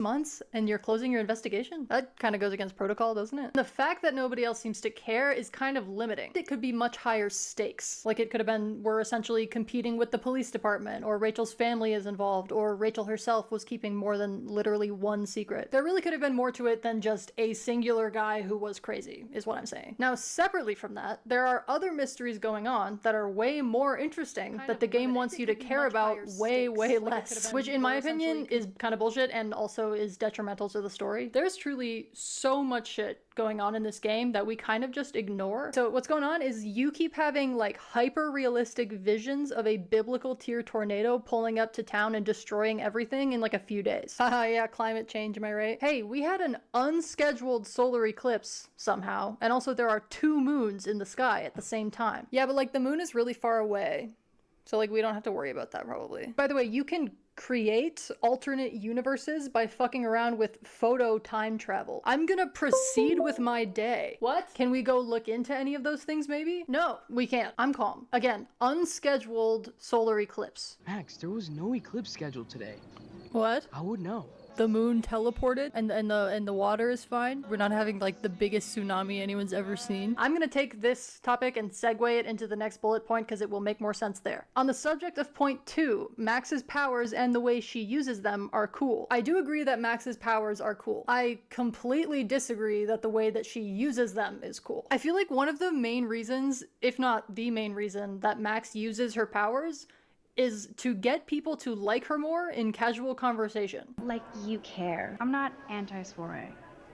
months and you're closing your investigation? That kind of goes against protocol, doesn't it? The fact that nobody else seems to care is kind of limiting. It could be much higher stakes. Like it could have been we're essentially competing with the police department, or Rachel's family is involved, or Rachel herself was keeping more than literally one secret. There really could have been more to it than just a singular guy who was crazy, is what I'm saying. Now, separately from that, there are other mysteries going on that are way more interesting that the game wants you to care about way less, which in my opinion is kind of bullshit and also is detrimental to the story. There's truly so much shit going on in this game that we kind of just ignore. So what's going on is you keep having like hyper realistic visions of a biblical tier tornado pulling up to town and destroying everything in like a few days. Haha, yeah, climate change, am I right? Hey, we had an unscheduled solar eclipse somehow, and also there are 2 moons in the sky at the same time. Yeah, but like the moon is really far away, so like we don't have to worry about that probably. By the way, you can create alternate universes by fucking around with photo time travel. I'm gonna proceed with my day. What? Can we go look into any of those things maybe? No, we can't. I'm calm. Again, unscheduled solar eclipse. Max, there was no eclipse scheduled today. What? I would know. The moon teleported and the water is fine. We're not having like the biggest tsunami anyone's ever seen. I'm gonna take this topic and segue it into the next bullet point because it will make more sense there. On the subject of point 2, Max's powers and the way she uses them are cool. I do agree that Max's powers are cool. I completely disagree that the way that she uses them is cool. I feel like one of the main reasons, if not the main reason, that Max uses her powers is to get people to like her more in casual conversation. Like you care. I'm not anti-soiree.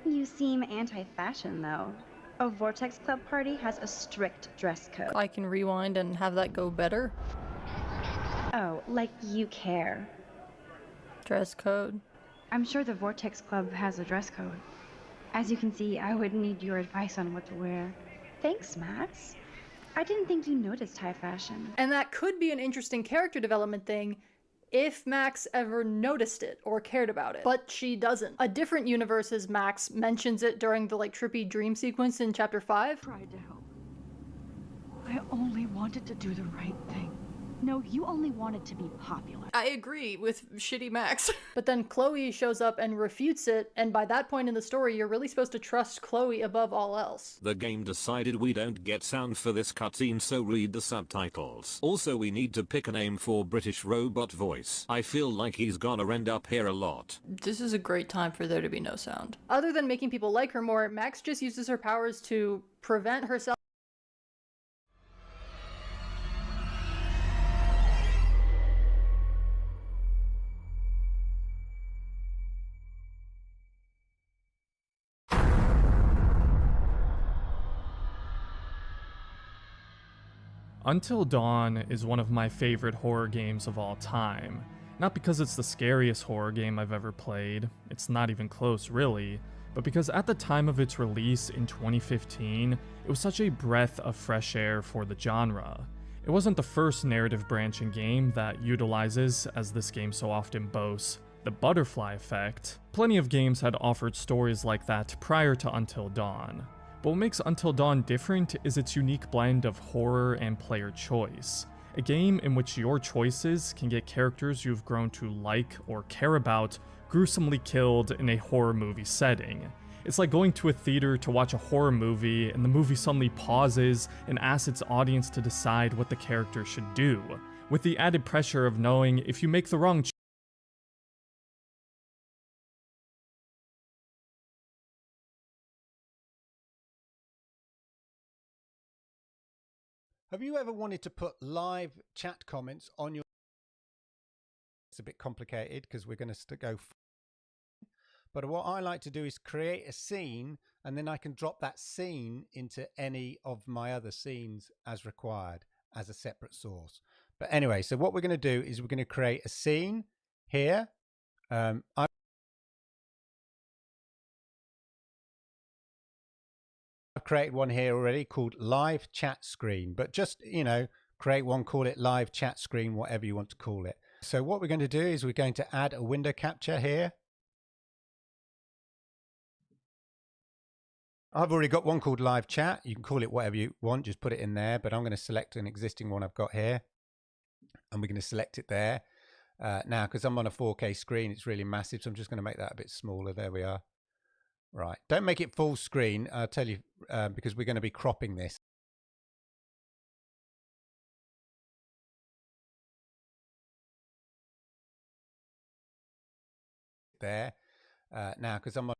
You seem anti-fashion, though. A Vortex Club party has a strict dress code. I can rewind and have that go better. Oh, like you care. Dress code. I'm sure the Vortex Club has a dress code. As you can see, I would need your advice on what to wear. Thanks, Max. I didn't think you noticed high fashion. And that could be an interesting character development thing if Max ever noticed it or cared about it, but she doesn't. A different universe's Max mentions it during the like trippy dream sequence in chapter 5. Tried to help. I only wanted to do the right thing. No, you only wanted to be popular. I agree with shitty Max. But then Chloe shows up and refutes it, and by that point in the story, you're really supposed to trust Chloe above all else. The game decided we don't get sound for this cutscene, so read the subtitles. Also, we need to pick a name for British robot voice. I feel like he's gonna end up here a lot. This is a great time for there to be no sound. Other than making people like her more, Max just uses her powers to prevent herself. Until Dawn is one of my favorite horror games of all time. Not because it's the scariest horror game I've ever played, it's not even close really, but because at the time of its release in 2015, it was such a breath of fresh air for the genre. It wasn't the first narrative branching game that utilizes, as this game so often boasts, the butterfly effect. Plenty of games had offered stories like that prior to Until Dawn. But what makes Until Dawn different is its unique blend of horror and player choice. A game in which your choices can get characters you've grown to like or care about gruesomely killed in a horror movie setting. It's like going to a theater to watch a horror movie and the movie suddenly pauses and asks its audience to decide what the character should do, with the added pressure of knowing if you make the wrong choice. Have you ever wanted to put live chat comments on your... It's a bit complicated because we're going to go... But what I like to do is create a scene and then I can drop that scene into any of my other scenes as required as a separate source. But anyway, so what we're going to do is we're going to create a scene here. I've created one here already called live chat screen, but just, you know, create one, call it live chat screen, whatever you want to call it. So what we're going to do is we're going to add a window capture here. I've already got one called live chat. You can call it whatever you want, just put it in there, but I'm going to select an existing one I've got here and we're going to select it there. now, because I'm on a 4K screen, it's really massive, so I'm just going to make that a bit smaller. There we are. Right, don't make it full screen, I'll tell you, because we're going to be cropping this. There. Now, because I'm on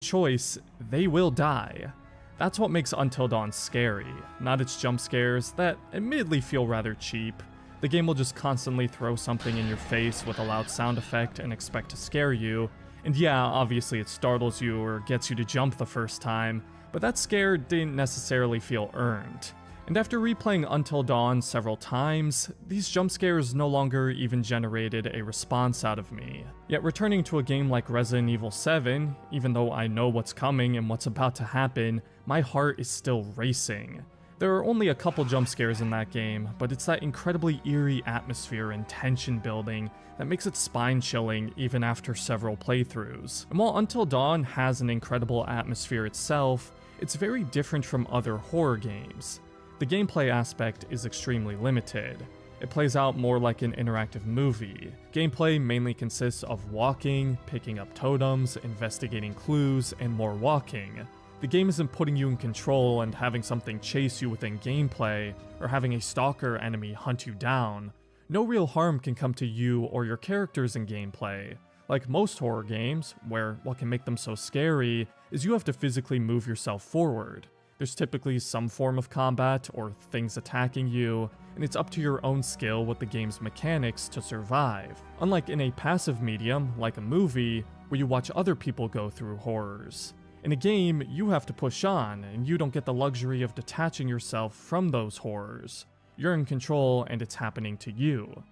choice, they will die. That's what makes Until Dawn scary, not its jump scares that admittedly feel rather cheap. The game will just constantly throw something in your face with a loud sound effect and expect to scare you, and yeah, obviously it startles you or gets you to jump the first time, but that scare didn't necessarily feel earned. And after replaying Until Dawn several times, these jump scares no longer even generated a response out of me. Yet returning to a game like Resident Evil 7, even though I know what's coming and what's about to happen, my heart is still racing. There are only a couple jump scares in that game, but it's that incredibly eerie atmosphere and tension building that makes it spine-chilling even after several playthroughs. And while Until Dawn has an incredible atmosphere itself, it's very different from other horror games. The gameplay aspect is extremely limited. It plays out more like an interactive movie. Gameplay mainly consists of walking, picking up totems, investigating clues, and more walking. The game isn't putting you in control and having something chase you within gameplay, or having a stalker enemy hunt you down. No real harm can come to you or your characters in gameplay. Like most horror games, where what can make them so scary is you have to physically move yourself forward. There's typically some form of combat or things attacking you, and it's up to your own skill with the game's mechanics to survive. Unlike in a passive medium, like a movie, where you watch other people go through horrors. In a game, you have to push on, and you don't get the luxury of detaching yourself from those horrors. You're in control, and it's happening to you.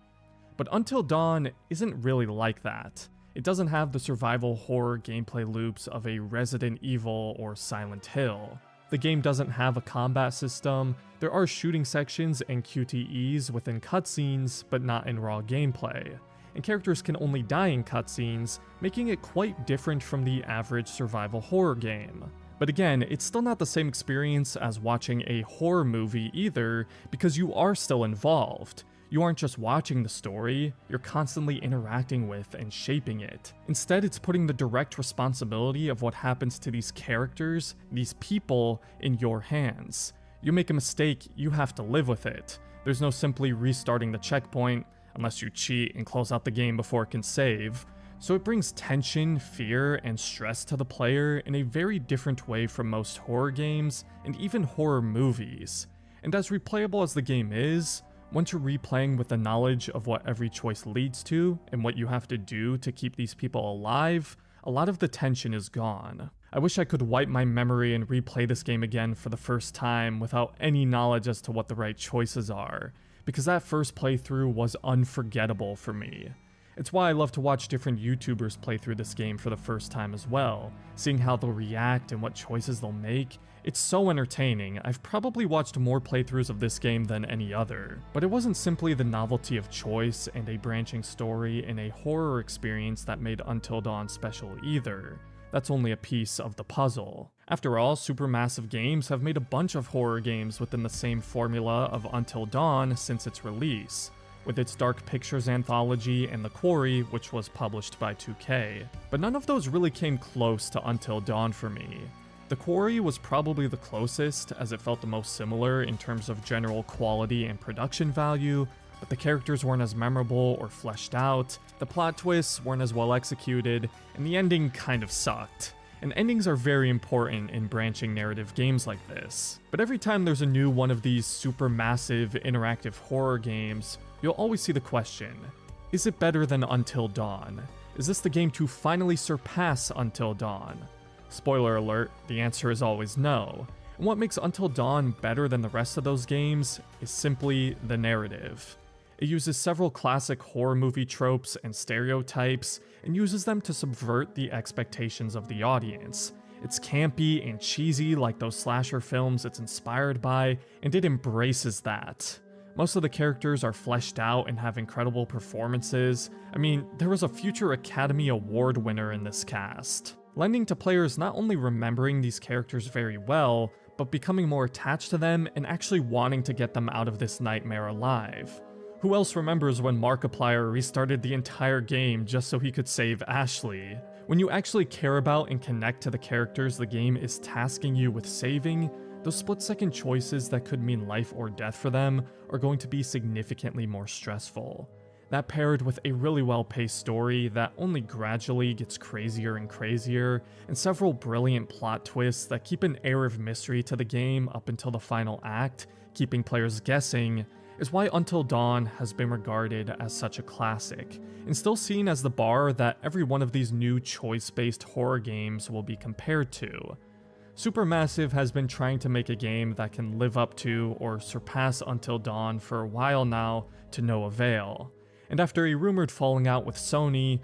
But Until Dawn isn't really like that. It doesn't have the survival horror gameplay loops of a Resident Evil or Silent Hill. The game doesn't have a combat system. There are shooting sections and QTEs within cutscenes, but not in raw gameplay. And characters can only die in cutscenes, making it quite different from the average survival horror game. But again, it's still not the same experience as watching a horror movie either, because you are still involved. You aren't just watching the story, you're constantly interacting with and shaping it. Instead, it's putting the direct responsibility of what happens to these characters, these people, in your hands. You make a mistake, you have to live with it. There's no simply restarting the checkpoint, unless you cheat and close out the game before it can save. So it brings tension, fear, and stress to the player in a very different way from most horror games, and even horror movies. And as replayable as the game is, once you're replaying with the knowledge of what every choice leads to, and what you have to do to keep these people alive, a lot of the tension is gone. I wish I could wipe my memory and replay this game again for the first time without any knowledge as to what the right choices are, because that first playthrough was unforgettable for me. It's why I love to watch different YouTubers play through this game for the first time as well, seeing how they'll react and what choices they'll make. It's so entertaining. I've probably watched more playthroughs of this game than any other. But it wasn't simply the novelty of choice and a branching story and a horror experience that made Until Dawn special either. That's only a piece of the puzzle. After all, Supermassive Games have made a bunch of horror games within the same formula of Until Dawn since its release, with its Dark Pictures anthology and The Quarry, which was published by 2K. But none of those really came close to Until Dawn for me. The Quarry was probably the closest, as it felt the most similar in terms of general quality and production value, but the characters weren't as memorable or fleshed out, the plot twists weren't as well executed, and the ending kind of sucked. And endings are very important in branching narrative games like this. But every time there's a new one of these supermassive interactive horror games, you'll always see the question, is it better than Until Dawn? Is this the game to finally surpass Until Dawn? Spoiler alert, the answer is always no. And what makes Until Dawn better than the rest of those games is simply the narrative. It uses several classic horror movie tropes and stereotypes, and uses them to subvert the expectations of the audience. It's campy and cheesy like those slasher films it's inspired by, and it embraces that. Most of the characters are fleshed out and have incredible performances. I mean, there was a future Academy Award winner in this cast, lending to players not only remembering these characters very well, but becoming more attached to them and actually wanting to get them out of this nightmare alive. Who else remembers when Markiplier restarted the entire game just so he could save Ashley? When you actually care about and connect to the characters the game is tasking you with saving, those split-second choices that could mean life or death for them are going to be significantly more stressful. That paired with a really well-paced story that only gradually gets crazier and crazier, and several brilliant plot twists that keep an air of mystery to the game up until the final act, keeping players guessing, is why Until Dawn has been regarded as such a classic, and still seen as the bar that every one of these new choice-based horror games will be compared to. Supermassive has been trying to make a game that can live up to or surpass Until Dawn for a while now, to no avail. And after a rumored falling out with Sony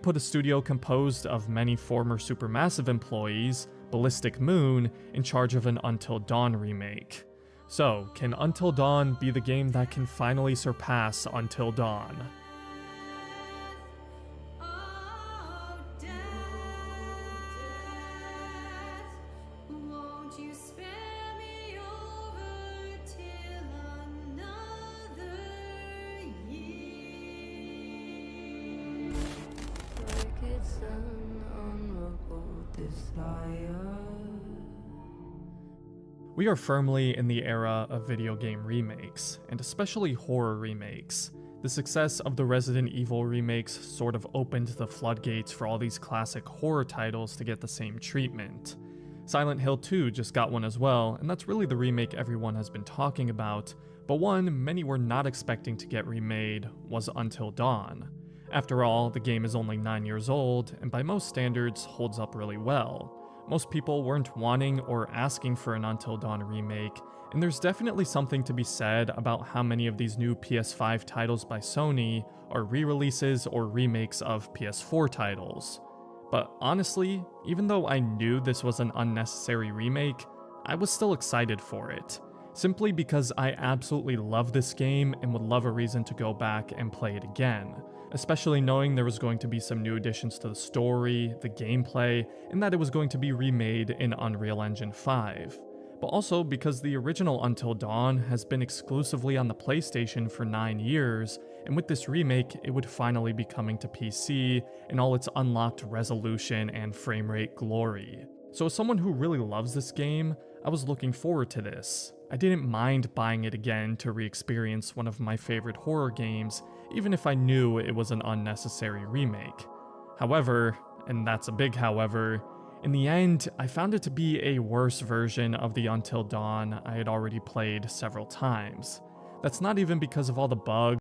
put a studio composed of many former Supermassive employees, Ballistic Moon, in charge of an Until Dawn remake. So, can Until Dawn be the game that can finally surpass Until Dawn? We are firmly in the era of video game remakes, and especially horror remakes. The success of the Resident Evil remakes sort of opened the floodgates for all these classic horror titles to get the same treatment. Silent Hill 2 just got one as well, and that's really the remake everyone has been talking about, but one many were not expecting to get remade was Until Dawn. After all, the game is only 9 years old, and by most standards holds up really well. Most people weren't wanting or asking for an Until Dawn remake, and there's definitely something to be said about how many of these new PS5 titles by Sony are re-releases or remakes of PS4 titles. But honestly, even though I knew this was an unnecessary remake, I was still excited for it, simply because I absolutely love this game and would love a reason to go back and play it again. Especially knowing there was going to be some new additions to the story, the gameplay, and that it was going to be remade in Unreal Engine 5. But also because the original Until Dawn has been exclusively on the PlayStation for 9 years, and with this remake, it would finally be coming to PC in all its unlocked resolution and frame rate glory. So as someone who really loves this game, I was looking forward to this. I didn't mind buying it again to re-experience one of my favorite horror games, even if I knew it was an unnecessary remake. However, and that's a big however, in the end, I found it to be a worse version of the Until Dawn I had already played several times. That's not even because of all the bugs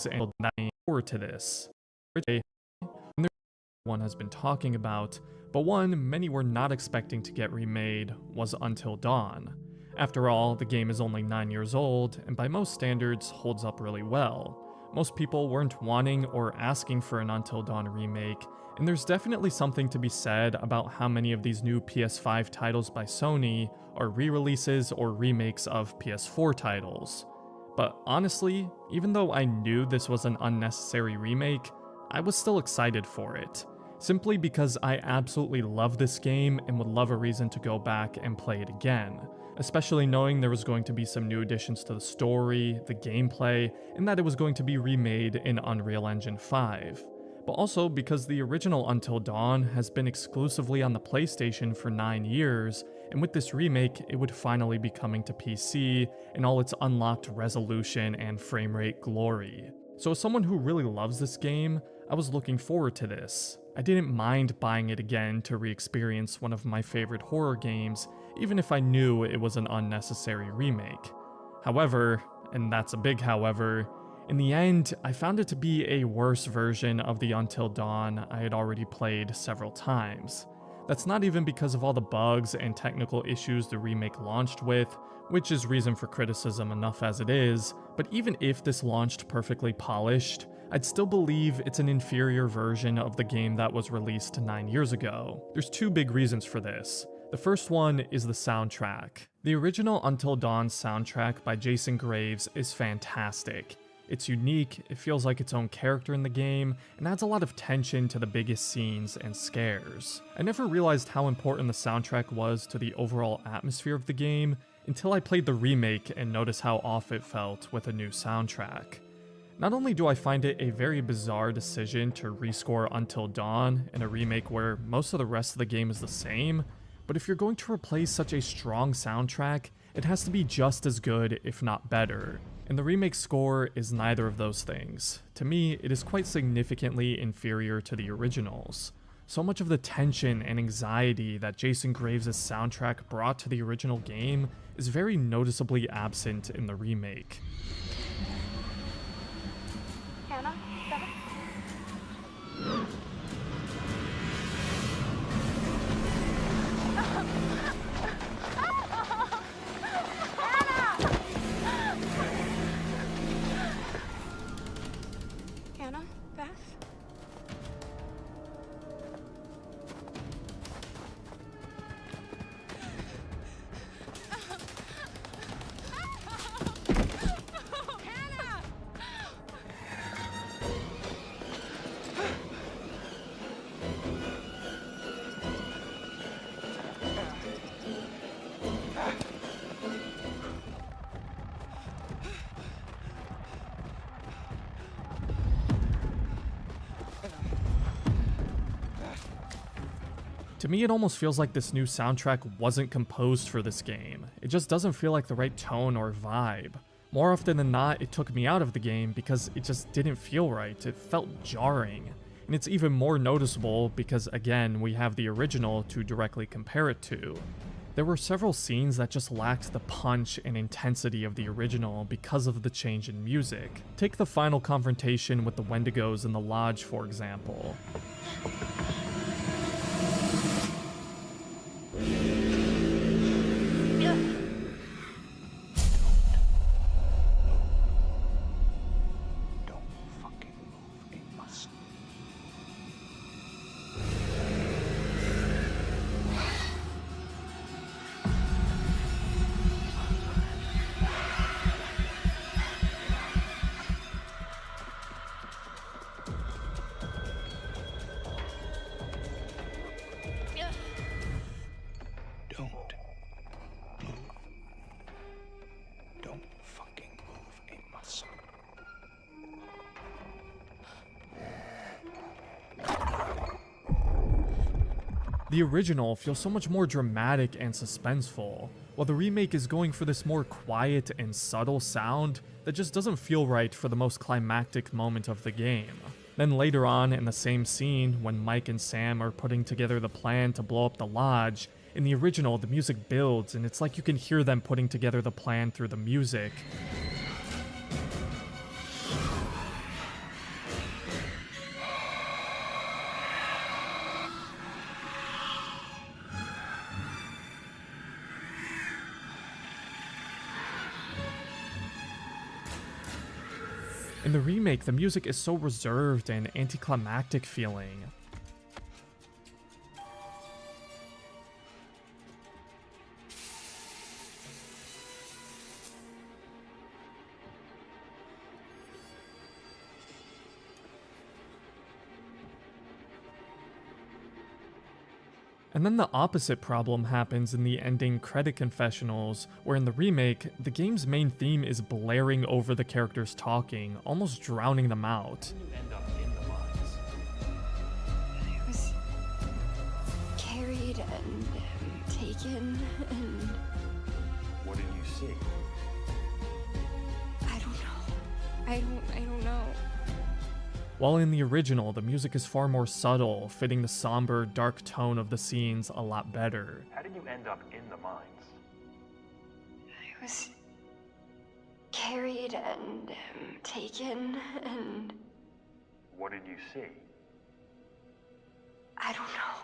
and that forward to this. One has been talking about, but one many were not expecting to get remade was Until Dawn. After all, the game is only 9 years old, and by most standards holds up really well. Most people weren't wanting or asking for an Until Dawn remake, and there's definitely something to be said about how many of these new PS5 titles by Sony are re-releases or remakes of PS4 titles. But honestly, even though I knew this was an unnecessary remake, I was still excited for it, simply because I absolutely love this game and would love a reason to go back and play it again, especially knowing there was going to be some new additions to the story, the gameplay, and that it was going to be remade in Unreal Engine 5. But also because the original Until Dawn has been exclusively on the PlayStation for 9 years, and with this remake, it would finally be coming to PC in all its unlocked resolution and frame rate glory. So as someone who really loves this game, I was looking forward to this. I didn't mind buying it again to re-experience one of my favorite horror games, even if I knew it was an unnecessary remake. However, and that's a big however, in the end, I found it to be a worse version of the Until Dawn I had already played several times. That's not even because of all the bugs and technical issues the remake launched with, which is reason for criticism enough as it is, but even if this launched perfectly polished, I'd still believe it's an inferior version of the game that was released 9 years ago. There's two big reasons for this. The first one is the soundtrack. The original Until Dawn soundtrack by Jason Graves is fantastic. It's unique, it feels like its own character in the game, and adds a lot of tension to the biggest scenes and scares. I never realized how important the soundtrack was to the overall atmosphere of the game until I played the remake and noticed how off it felt with a new soundtrack. Not only do I find it a very bizarre decision to rescore Until Dawn in a remake where most of the rest of the game is the same, but if you're going to replace such a strong soundtrack, it has to be just as good, if not better. And the remake score is neither of those things. To me, it is quite significantly inferior to the originals. So much of the tension and anxiety that Jason Graves' soundtrack brought to the original game is very noticeably absent in the remake. Hannah, Beth? To me, it almost feels like this new soundtrack wasn't composed for this game. It just doesn't feel like the right tone or vibe. More often than not, it took me out of the game because it just didn't feel right. It felt jarring. And it's even more noticeable because, again, we have the original to directly compare it to. There were several scenes that just lacked the punch and intensity of the original because of the change in music. Take the final confrontation with the Wendigos in the lodge, for example. The original feels so much more dramatic and suspenseful, while the remake is going for this more quiet and subtle sound that just doesn't feel right for the most climactic moment of the game. Then later on in the same scene, when Mike and Sam are putting together the plan to blow up the lodge, in the original the music builds and it's like you can hear them putting together the plan through the music. In the remake, the music is so reserved and anticlimactic feeling. And then the opposite problem happens in the ending credit confessionals, where in the remake, the game's main theme is blaring over the characters talking, almost drowning them out. I was carried and taken and... What did you see? I don't know. I don't know. While in the original, the music is far more subtle, fitting the somber, dark tone of the scenes a lot better. How did you end up in the mines? I was carried and taken and... What did you see? I don't know.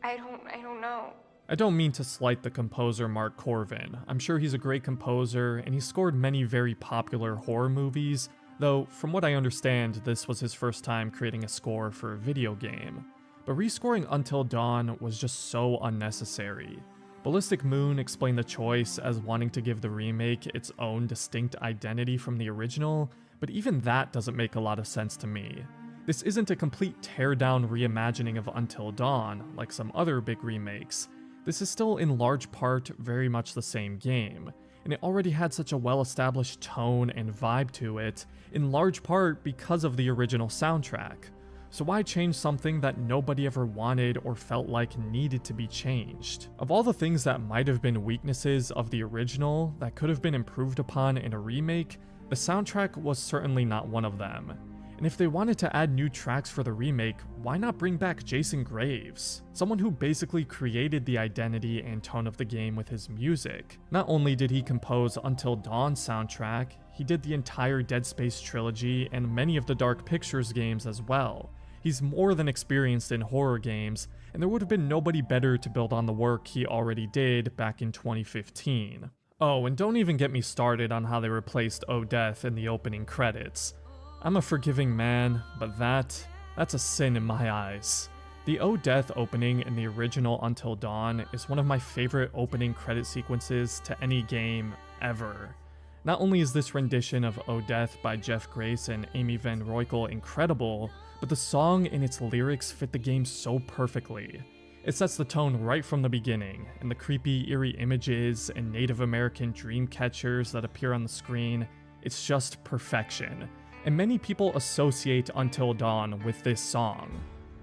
I don't know. I don't mean to slight the composer Mark Corvin. I'm sure he's a great composer, and he scored many very popular horror movies, though from what I understand, this was his first time creating a score for a video game. But rescoring Until Dawn was just so unnecessary. Ballistic Moon explained the choice as wanting to give the remake its own distinct identity from the original, but even that doesn't make a lot of sense to me. This isn't a complete teardown reimagining of Until Dawn, like some other big remakes. This is still in large part very much the same game, and it already had such a well-established tone and vibe to it, in large part because of the original soundtrack. So why change something that nobody ever wanted or felt like needed to be changed? Of all the things that might have been weaknesses of the original that could have been improved upon in a remake, the soundtrack was certainly not one of them. And if they wanted to add new tracks for the remake, why not bring back Jason Graves? Someone who basically created the identity and tone of the game with his music. Not only did he compose Until Dawn's soundtrack, he did the entire Dead Space trilogy and many of the Dark Pictures games as well. He's more than experienced in horror games, and there would have been nobody better to build on the work he already did back in 2015. Oh, and don't even get me started on how they replaced Odeth in the opening credits. I'm a forgiving man, but that's a sin in my eyes. The Odeth opening in the original Until Dawn is one of my favorite opening credit sequences to any game ever. Not only is this rendition of Odeth by Jeff Grace and Amy Van Roykel incredible, but the song and its lyrics fit the game so perfectly. It sets the tone right from the beginning, and the creepy, eerie images and Native American dream catchers that appear on the screen, it's just perfection. And many people associate Until Dawn with this song.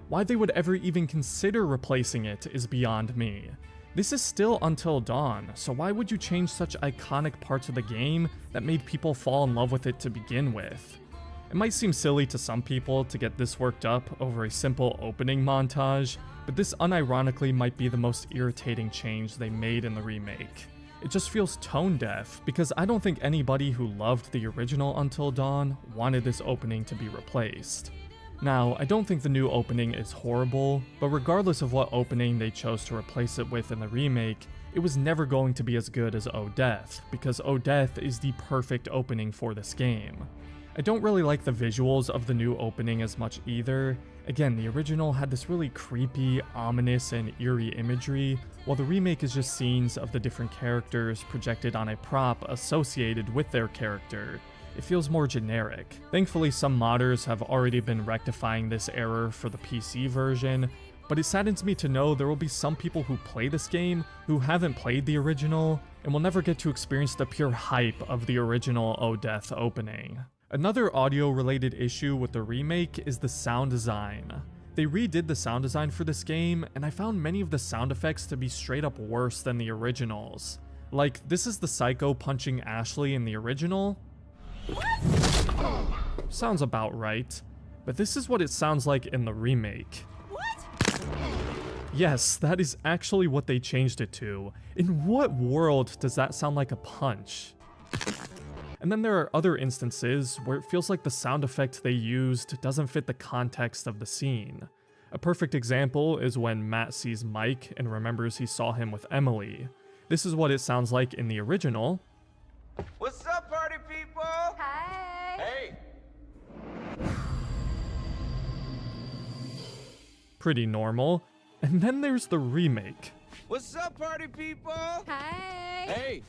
Why they would ever even consider replacing it is beyond me. This is still Until Dawn, so why would you change such iconic parts of the game that made people fall in love with it to begin with? It might seem silly to some people to get this worked up over a simple opening montage, but this unironically might be the most irritating change they made in the remake. It just feels tone deaf, because I don't think anybody who loved the original Until Dawn wanted this opening to be replaced. Now, I don't think the new opening is horrible, but regardless of what opening they chose to replace it with in the remake, it was never going to be as good as Odeth, because Odeth is the perfect opening for this game. I don't really like the visuals of the new opening as much either. Again, the original had this really creepy, ominous, and eerie imagery, while the remake is just scenes of the different characters projected on a prop associated with their character. It feels more generic. Thankfully, some modders have already been rectifying this error for the PC version, but it saddens me to know there will be some people who play this game who haven't played the original, and will never get to experience the pure hype of the original Odeth opening. Another audio-related issue with the remake is the sound design. They redid the sound design for this game, and I found many of the sound effects to be straight up worse than the originals. Like, this is the Psycho punching Ashley in the original. Sounds about right. But this is what it sounds like in the remake. Yes, that is actually what they changed it to. In what world does that sound like a punch? And then there are other instances where it feels like the sound effect they used doesn't fit the context of the scene. A perfect example is when Matt sees Mike and remembers he saw him with Emily. This is what it sounds like in the original. What's up, party people? Hi. Hey, pretty normal. And then there's the remake. What's up, party people? Hi. Hey.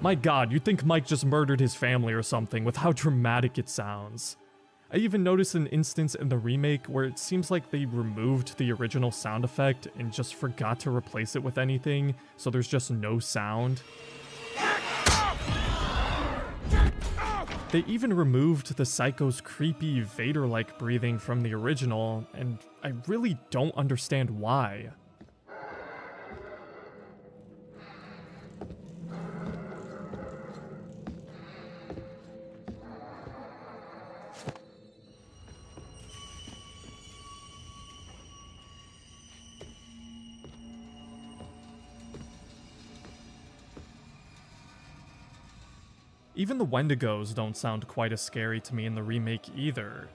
My god, you'd think Mike just murdered his family or something with how dramatic it sounds. I even noticed an instance in the remake where it seems like they removed the original sound effect and just forgot to replace it with anything, so there's just no sound. They even removed the Psycho's creepy Vader-like breathing from the original, and I really don't understand why. Even the Wendigos don't sound quite as scary to me in the remake either.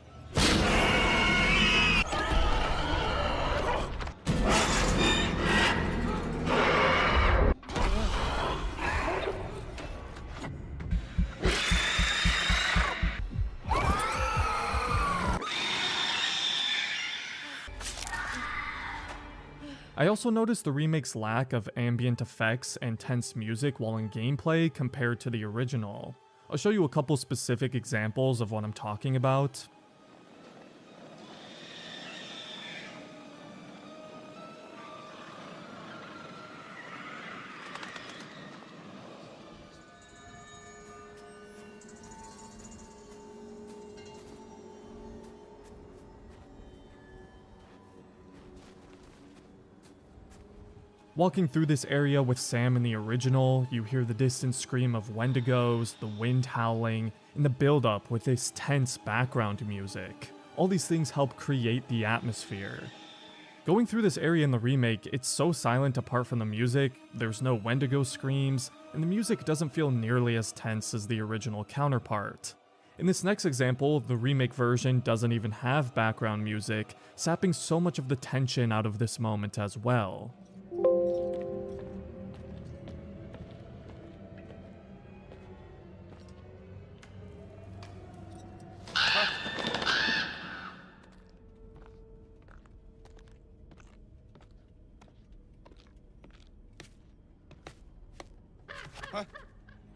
I also noticed the remake's lack of ambient effects and tense music while in gameplay compared to the original. I'll show you a couple specific examples of what I'm talking about. Walking through this area with Sam in the original, you hear the distant scream of Wendigos, the wind howling, and the build-up with this tense background music. All these things help create the atmosphere. Going through this area in the remake, it's so silent apart from the music, there's no Wendigo screams, and the music doesn't feel nearly as tense as the original counterpart. In this next example, the remake version doesn't even have background music, sapping so much of the tension out of this moment as well.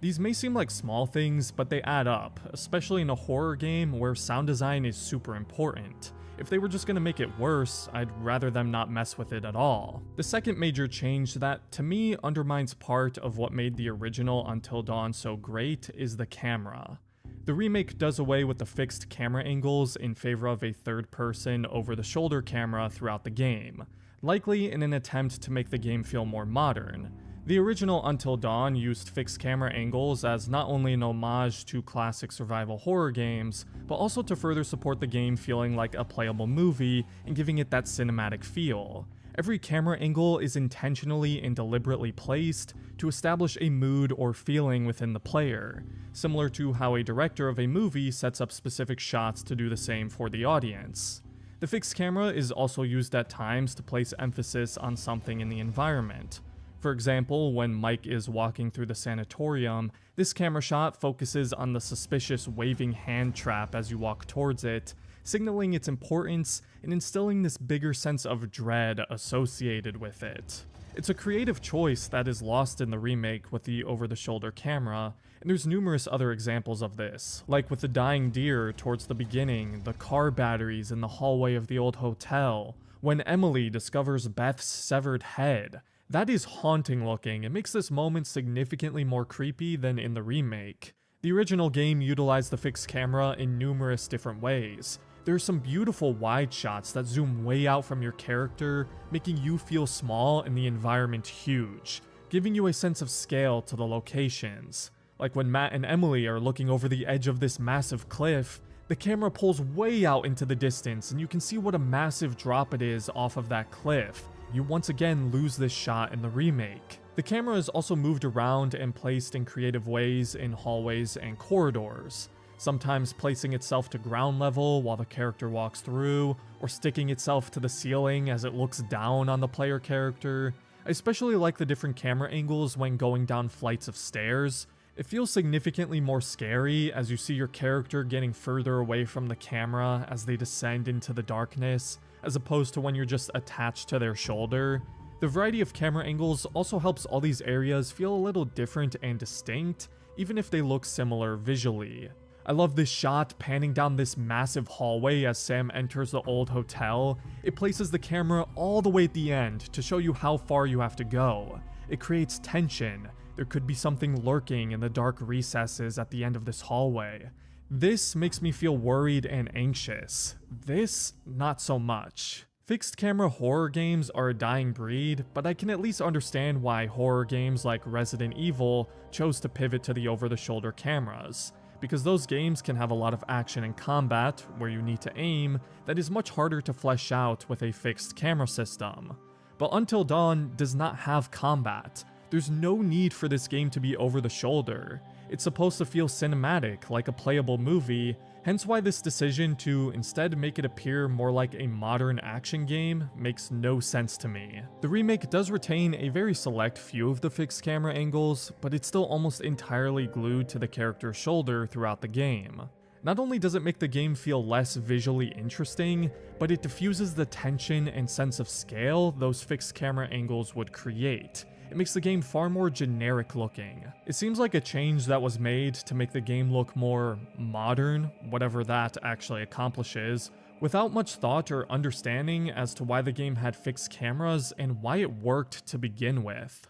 These may seem like small things, but they add up, especially in a horror game where sound design is super important. If they were just gonna make it worse, I'd rather them not mess with it at all. The second major change that, to me, undermines part of what made the original Until Dawn so great is the camera. The remake does away with the fixed camera angles in favor of a third-person over-the-shoulder camera throughout the game, likely in an attempt to make the game feel more modern. The original Until Dawn used fixed camera angles as not only an homage to classic survival horror games, but also to further support the game feeling like a playable movie and giving it that cinematic feel. Every camera angle is intentionally and deliberately placed to establish a mood or feeling within the player, similar to how a director of a movie sets up specific shots to do the same for the audience. The fixed camera is also used at times to place emphasis on something in the environment. For example, when Mike is walking through the sanatorium, this camera shot focuses on the suspicious waving hand trap as you walk towards it, signaling its importance and instilling this bigger sense of dread associated with it. It's a creative choice that is lost in the remake with the over-the-shoulder camera, and there's numerous other examples of this, like with the dying deer towards the beginning, the car batteries in the hallway of the old hotel, when Emily discovers Beth's severed head. That is haunting looking. It makes this moment significantly more creepy than in the remake. The original game utilized the fixed camera in numerous different ways. There are some beautiful wide shots that zoom way out from your character, making you feel small and the environment huge, giving you a sense of scale to the locations. Like when Matt and Emily are looking over the edge of this massive cliff, the camera pulls way out into the distance and you can see what a massive drop it is off of that cliff. You once again lose this shot in the remake. The camera is also moved around and placed in creative ways in hallways and corridors, sometimes placing itself to ground level while the character walks through, or sticking itself to the ceiling as it looks down on the player character. I especially like the different camera angles when going down flights of stairs. It feels significantly more scary as you see your character getting further away from the camera as they descend into the darkness, as opposed to when you're just attached to their shoulder. The variety of camera angles also helps all these areas feel a little different and distinct, even if they look similar visually. I love this shot panning down this massive hallway as Sam enters the old hotel. It places the camera all the way at the end to show you how far you have to go. It creates tension. There could be something lurking in the dark recesses at the end of this hallway. This makes me feel worried and anxious. This, not so much. Fixed camera horror games are a dying breed, but I can at least understand why horror games like Resident Evil chose to pivot to the over-the-shoulder cameras, because those games can have a lot of action and combat where you need to aim that is much harder to flesh out with a fixed camera system. But Until Dawn does not have combat. There's no need for this game to be over the shoulder. It's supposed to feel cinematic, like a playable movie, hence why this decision to instead make it appear more like a modern action game makes no sense to me. The remake does retain a very select few of the fixed camera angles, but it's still almost entirely glued to the character's shoulder throughout the game. Not only does it make the game feel less visually interesting, but it diffuses the tension and sense of scale those fixed camera angles would create. It makes the game far more generic looking. It seems like a change that was made to make the game look more modern, whatever that actually accomplishes, without much thought or understanding as to why the game had fixed cameras and why it worked to begin with.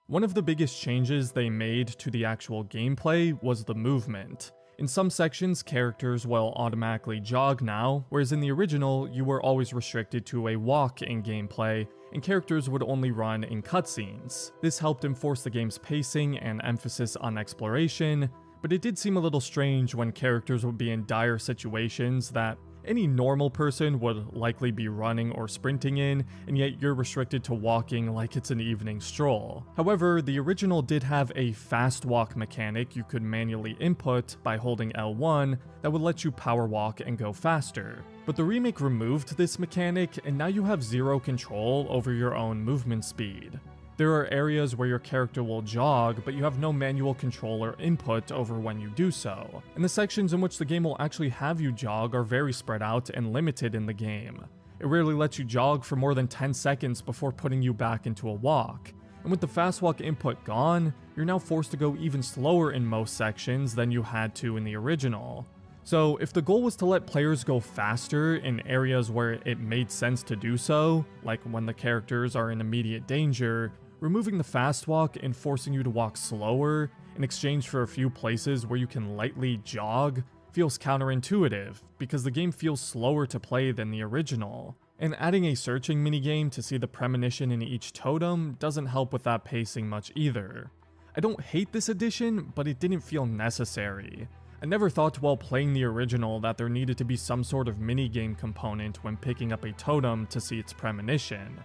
One of the biggest changes they made to the actual gameplay was the movement. In some sections, characters will automatically jog now, whereas in the original, you were always restricted to a walk in gameplay, and characters would only run in cutscenes. This helped enforce the game's pacing and emphasis on exploration, but it did seem a little strange when characters would be in dire situations that any normal person would likely be running or sprinting in, and yet you're restricted to walking like it's an evening stroll. However, the original did have a fast walk mechanic you could manually input by holding L1 that would let you power walk and go faster. But the remake removed this mechanic, and now you have zero control over your own movement speed. There are areas where your character will jog, but you have no manual control or input over when you do so. And the sections in which the game will actually have you jog are very spread out and limited in the game. It rarely lets you jog for more than 10 seconds before putting you back into a walk. And with the fast walk input gone, you're now forced to go even slower in most sections than you had to in the original. So if the goal was to let players go faster in areas where it made sense to do so, like when the characters are in immediate danger, removing the fast walk and forcing you to walk slower in exchange for a few places where you can lightly jog feels counterintuitive, because the game feels slower to play than the original. And adding a searching minigame to see the premonition in each totem doesn't help with that pacing much either. I don't hate this addition, but it didn't feel necessary. I never thought while playing the original that there needed to be some sort of minigame component when picking up a totem to see its premonition.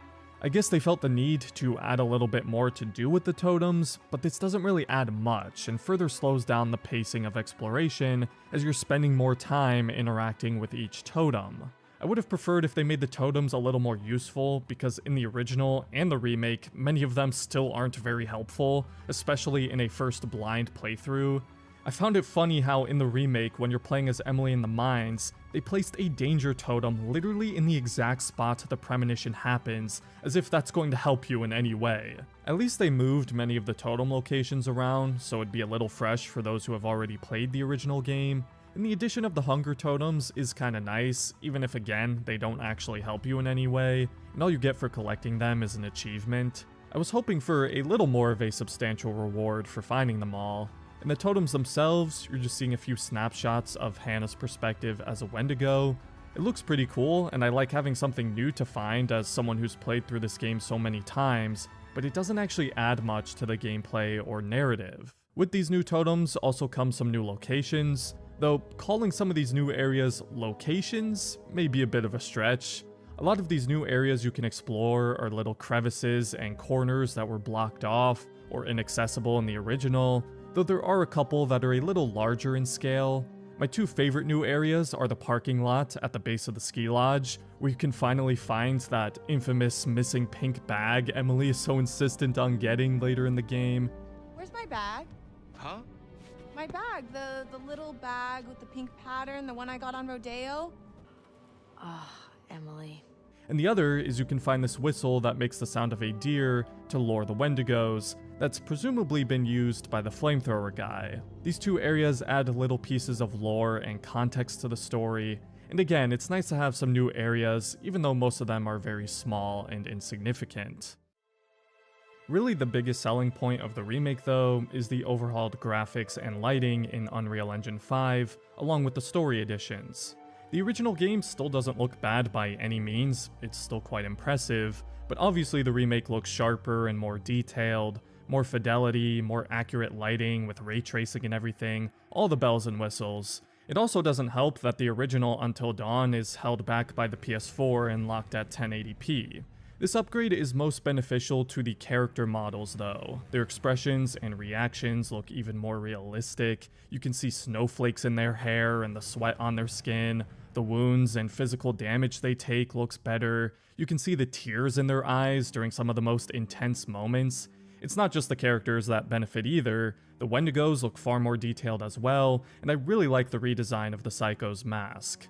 I guess they felt the need to add a little bit more to do with the totems, but this doesn't really add much and further slows down the pacing of exploration as you're spending more time interacting with each totem. I would have preferred if they made the totems a little more useful, because in the original and the remake, many of them still aren't very helpful, especially in a first blind playthrough. I found it funny how in the remake, when you're playing as Emily in the mines, they placed a danger totem literally in the exact spot the premonition happens, as if that's going to help you in any way. At least they moved many of the totem locations around, so it'd be a little fresh for those who have already played the original game. And the addition of the hunger totems is kinda nice, even if again, they don't actually help you in any way, and all you get for collecting them is an achievement. I was hoping for a little more of a substantial reward for finding them all. In the totems themselves, you're just seeing a few snapshots of Hannah's perspective as a Wendigo. It looks pretty cool, and I like having something new to find as someone who's played through this game so many times, but it doesn't actually add much to the gameplay or narrative. With these new totems also come some new locations, though calling some of these new areas locations may be a bit of a stretch. A lot of these new areas you can explore are little crevices and corners that were blocked off or inaccessible in the original, though there are a couple that are a little larger in scale. My two favorite new areas are the parking lot at the base of the ski lodge, where you can finally find that infamous missing pink bag Emily is so insistent on getting later in the game. Where's my bag? Huh? My bag, the little bag with the pink pattern, the one I got on Rodeo. Emily. And the other is you can find this whistle that makes the sound of a deer to lure the Wendigos, that's presumably been used by the flamethrower guy. These two areas add little pieces of lore and context to the story, and again, it's nice to have some new areas, even though most of them are very small and insignificant. Really the biggest selling point of the remake though is the overhauled graphics and lighting in Unreal Engine 5, along with the story additions. The original game still doesn't look bad by any means, it's still quite impressive, but obviously the remake looks sharper and more detailed, more fidelity, more accurate lighting with ray tracing and everything, all the bells and whistles. It also doesn't help that the original Until Dawn is held back by the PS4 and locked at 1080p. This upgrade is most beneficial to the character models though. Their expressions and reactions look even more realistic. You can see snowflakes in their hair and the sweat on their skin. The wounds and physical damage they take looks better. You can see the tears in their eyes during some of the most intense moments. It's not just the characters that benefit either. The Wendigos look far more detailed as well, and I really like the redesign of the Psycho's mask.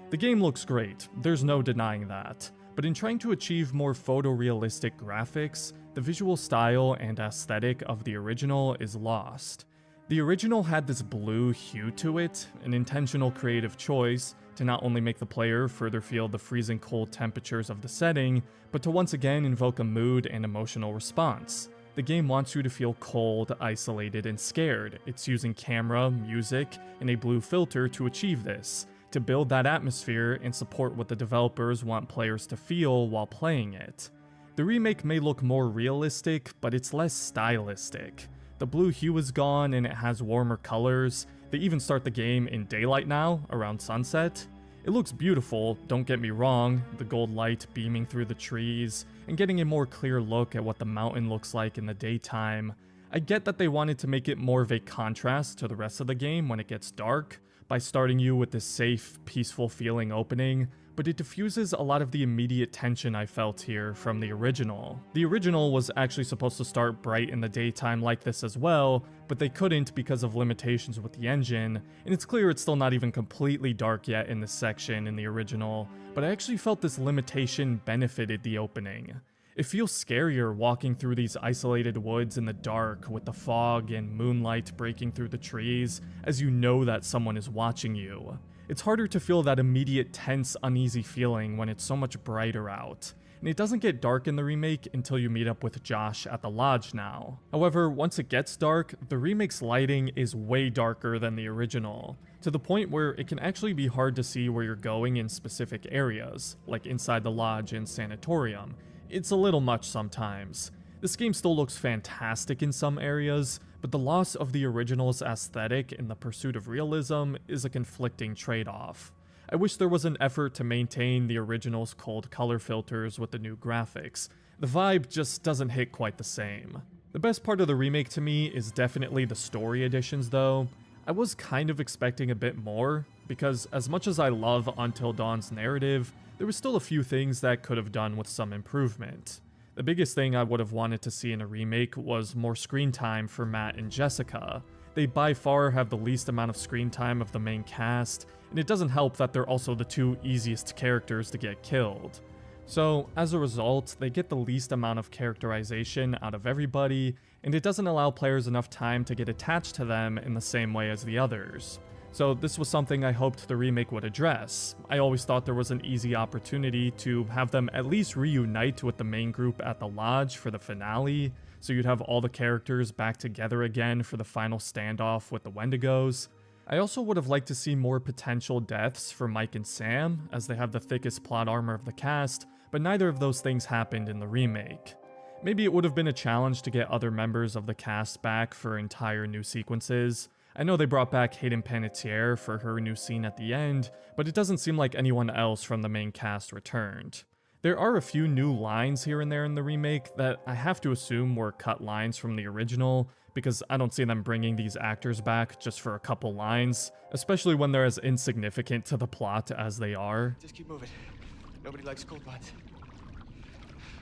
The game looks great, there's no denying that. But in trying to achieve more photorealistic graphics, the visual style and aesthetic of the original is lost. The original had this blue hue to it, an intentional creative choice to not only make the player further feel the freezing cold temperatures of the setting, but to once again invoke a mood and emotional response. The game wants you to feel cold, isolated, and scared. It's using camera, music, and a blue filter to achieve this, to build that atmosphere and support what the developers want players to feel while playing it. The remake may look more realistic, but it's less stylistic. The blue hue is gone and it has warmer colors. They even start the game in daylight now, around sunset. It looks beautiful, don't get me wrong, the gold light beaming through the trees, and getting a more clear look at what the mountain looks like in the daytime. I get that they wanted to make it more of a contrast to the rest of the game when it gets dark, by starting you with this safe, peaceful feeling opening, but it diffuses a lot of the immediate tension I felt here from the original. The original was actually supposed to start bright in the daytime like this as well, but they couldn't because of limitations with the engine, and it's clear it's still not even completely dark yet in this section in the original, but I actually felt this limitation benefited the opening. It feels scarier walking through these isolated woods in the dark with the fog and moonlight breaking through the trees as you know that someone is watching you. It's harder to feel that immediate tense, uneasy feeling when it's so much brighter out. And it doesn't get dark in the remake until you meet up with Josh at the lodge now. However, once it gets dark, the remake's lighting is way darker than the original, to the point where it can actually be hard to see where you're going in specific areas, like inside the lodge and sanatorium. It's a little much sometimes. This game still looks fantastic in some areas, but the loss of the original's aesthetic in the pursuit of realism is a conflicting trade-off. I wish there was an effort to maintain the original's cold color filters with the new graphics. The vibe just doesn't hit quite the same. The best part of the remake to me is definitely the story additions though. I was kind of expecting a bit more, because as much as I love Until Dawn's narrative, there were still a few things that could have done with some improvement. The biggest thing I would have wanted to see in a remake was more screen time for Matt and Jessica. They by far have the least amount of screen time of the main cast, and it doesn't help that they're also the two easiest characters to get killed. So, as a result, they get the least amount of characterization out of everybody, and it doesn't allow players enough time to get attached to them in the same way as the others. So this was something I hoped the remake would address. I always thought there was an easy opportunity to have them at least reunite with the main group at the lodge for the finale, so you'd have all the characters back together again for the final standoff with the Wendigos. I also would have liked to see more potential deaths for Mike and Sam, as they have the thickest plot armor of the cast, but neither of those things happened in the remake. Maybe it would have been a challenge to get other members of the cast back for entire new sequences. I know they brought back Hayden Panettiere for her new scene at the end, but it doesn't seem like anyone else from the main cast returned. There are a few new lines here and there in the remake that I have to assume were cut lines from the original, because I don't see them bringing these actors back just for a couple lines, especially when they're as insignificant to the plot as they are. Just keep moving. Nobody likes cold buns.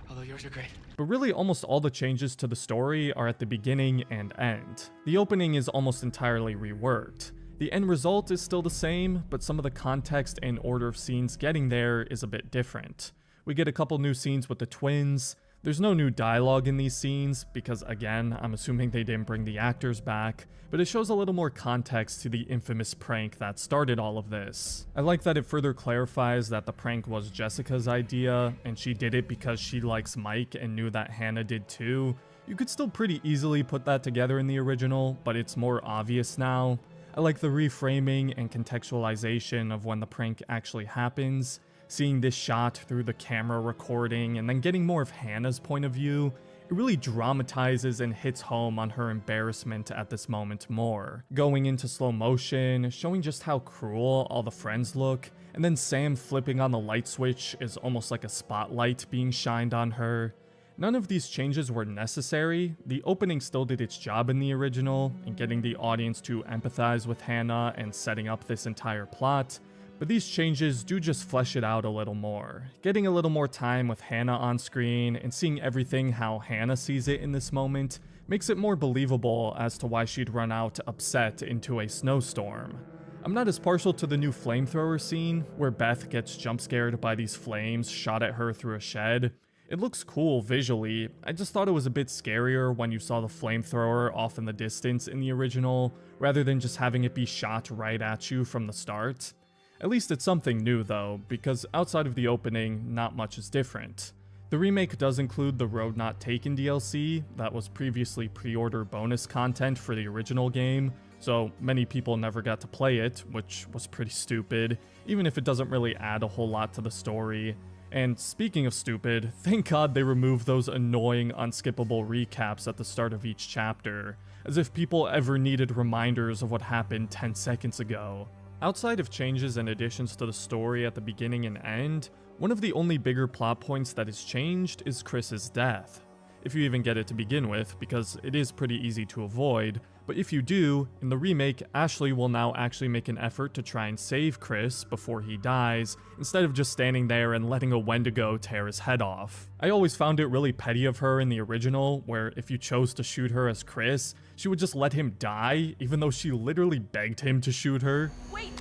Although yours are great. But really, almost all the changes to the story are at the beginning and end. The opening is almost entirely reworked. The end result is still the same, but some of the context and order of scenes getting there is a bit different. We get a couple new scenes with the twins. There's no new dialogue in these scenes, because again, I'm assuming they didn't bring the actors back, but it shows a little more context to the infamous prank that started all of this. I like that it further clarifies that the prank was Jessica's idea, and she did it because she likes Mike and knew that Hannah did too. You could still pretty easily put that together in the original, but it's more obvious now. I like the reframing and contextualization of when the prank actually happens. Seeing this shot through the camera recording and then getting more of Hannah's point of view, it really dramatizes and hits home on her embarrassment at this moment more. Going into slow motion, showing just how cruel all the friends look, and then Sam flipping on the light switch is almost like a spotlight being shined on her. None of these changes were necessary. The opening still did its job in the original, in getting the audience to empathize with Hannah and setting up this entire plot. But these changes do just flesh it out a little more. Getting a little more time with Hannah on screen and seeing everything how Hannah sees it in this moment makes it more believable as to why she'd run out upset into a snowstorm. I'm not as partial to the new flamethrower scene, where Beth gets jump scared by these flames shot at her through a shed. It looks cool visually, I just thought it was a bit scarier when you saw the flamethrower off in the distance in the original, rather than just having it be shot right at you from the start. At least it's something new though, because outside of the opening, not much is different. The remake does include the Road Not Taken DLC that was previously pre-order bonus content for the original game, so many people never got to play it, which was pretty stupid, even if it doesn't really add a whole lot to the story. And speaking of stupid, thank God they removed those annoying unskippable recaps at the start of each chapter, as if people ever needed reminders of what happened 10 seconds ago. Outside of changes and additions to the story at the beginning and end, one of the only bigger plot points that is changed is Chris's death. If you even get it to begin with, because it is pretty easy to avoid, but if you do, in the remake, Ashley will now actually make an effort to try and save Chris before he dies, instead of just standing there and letting a Wendigo tear his head off. I always found it really petty of her in the original, where if you chose to shoot her as Chris, she would just let him die, even though she literally begged him to shoot her. Wait,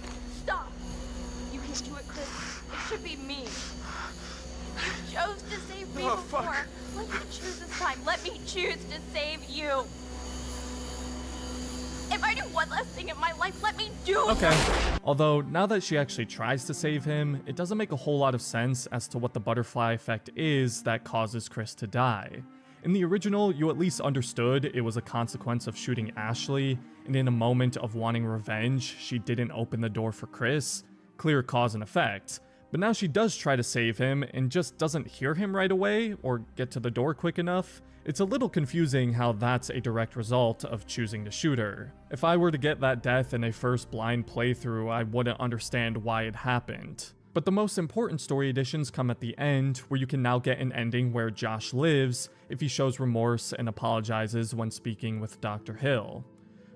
stop. You can do it, Chris. It should be me. You chose to save me before. Let me choose this time. Let me choose to save you. If I do one less thing in my life, let me do it. Okay. Although, now that she actually tries to save him, it doesn't make a whole lot of sense as to what the butterfly effect is that causes Chris to die. In the original, you at least understood it was a consequence of shooting Ashley, and in a moment of wanting revenge, she didn't open the door for Chris. Clear cause and effect. But now she does try to save him and just doesn't hear him right away or get to the door quick enough. It's a little confusing how that's a direct result of choosing to shoot her. If I were to get that death in a first blind playthrough, I wouldn't understand why it happened. But the most important story additions come at the end, where you can now get an ending where Josh lives if he shows remorse and apologizes when speaking with Dr. Hill.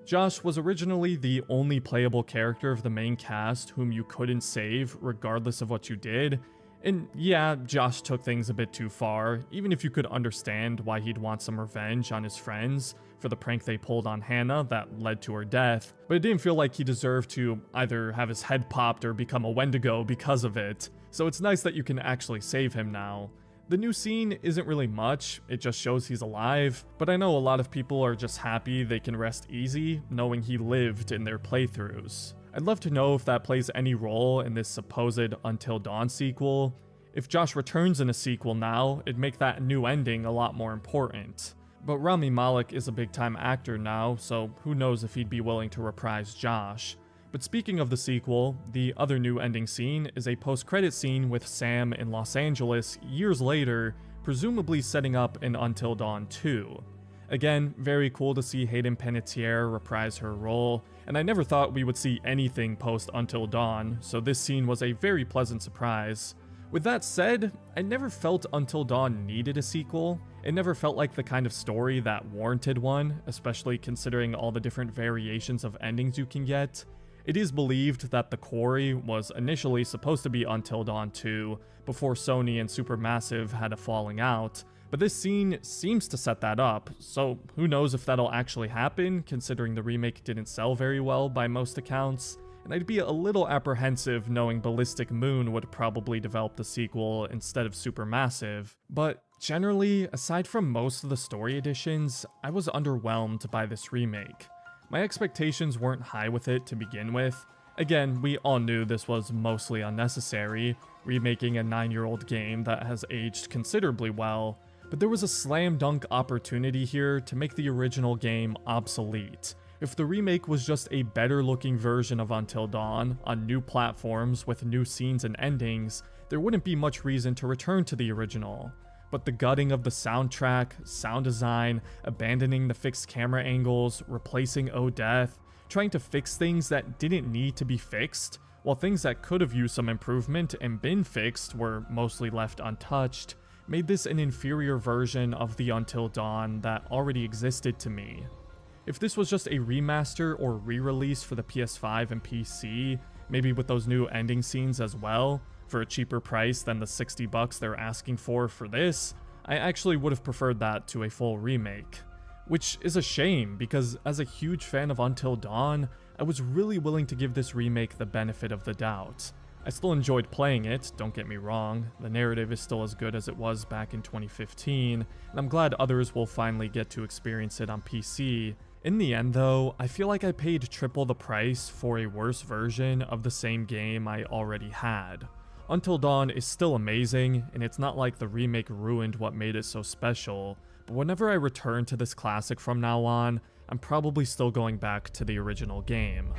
Josh was originally the only playable character of the main cast whom you couldn't save regardless of what you did, and yeah, Josh took things a bit too far, even if you could understand why he'd want some revenge on his friends for the prank they pulled on Hannah that led to her death, but it didn't feel like he deserved to either have his head popped or become a Wendigo because of it, so it's nice that you can actually save him now. The new scene isn't really much, it just shows he's alive, but I know a lot of people are just happy they can rest easy knowing he lived in their playthroughs. I'd love to know if that plays any role in this supposed Until Dawn sequel. If Josh returns in a sequel now, it'd make that new ending a lot more important. But Rami Malek is a big-time actor now, so who knows if he'd be willing to reprise Josh. But speaking of the sequel, the other new ending scene is a post-credit scene with Sam in Los Angeles years later, presumably setting up an Until Dawn 2. Again, very cool to see Hayden Panettiere reprise her role, and I never thought we would see anything post Until Dawn, so this scene was a very pleasant surprise. With that said, I never felt Until Dawn needed a sequel. It never felt like the kind of story that warranted one, especially considering all the different variations of endings you can get. It is believed that the quarry was initially supposed to be Until Dawn 2 before Sony and Supermassive had a falling out, but this scene seems to set that up, so who knows if that'll actually happen, considering the remake didn't sell very well by most accounts, and I'd be a little apprehensive knowing Ballistic Moon would probably develop the sequel instead of Supermassive. But generally, aside from most of the story additions, I was underwhelmed by this remake. My expectations weren't high with it to begin with. Again, we all knew this was mostly unnecessary, remaking a 9-year-old game that has aged considerably well, but there was a slam dunk opportunity here to make the original game obsolete. If the remake was just a better looking version of Until Dawn on new platforms with new scenes and endings, there wouldn't be much reason to return to the original. But the gutting of the soundtrack, sound design, abandoning the fixed camera angles, replacing Odeth, trying to fix things that didn't need to be fixed, while things that could have used some improvement and been fixed were mostly left untouched, made this an inferior version of the Until Dawn that already existed to me. If this was just a remaster or re-release for the PS5 and PC, maybe with those new ending scenes as well, for a cheaper price than the $60 they're asking for this, I actually would have preferred that to a full remake. Which is a shame, because as a huge fan of Until Dawn, I was really willing to give this remake the benefit of the doubt. I still enjoyed playing it, don't get me wrong, the narrative is still as good as it was back in 2015, and I'm glad others will finally get to experience it on PC. In the end though, I feel like I paid triple the price for a worse version of the same game I already had. Until Dawn is still amazing, and it's not like the remake ruined what made it so special, but whenever I return to this classic from now on, I'm probably still going back to the original game.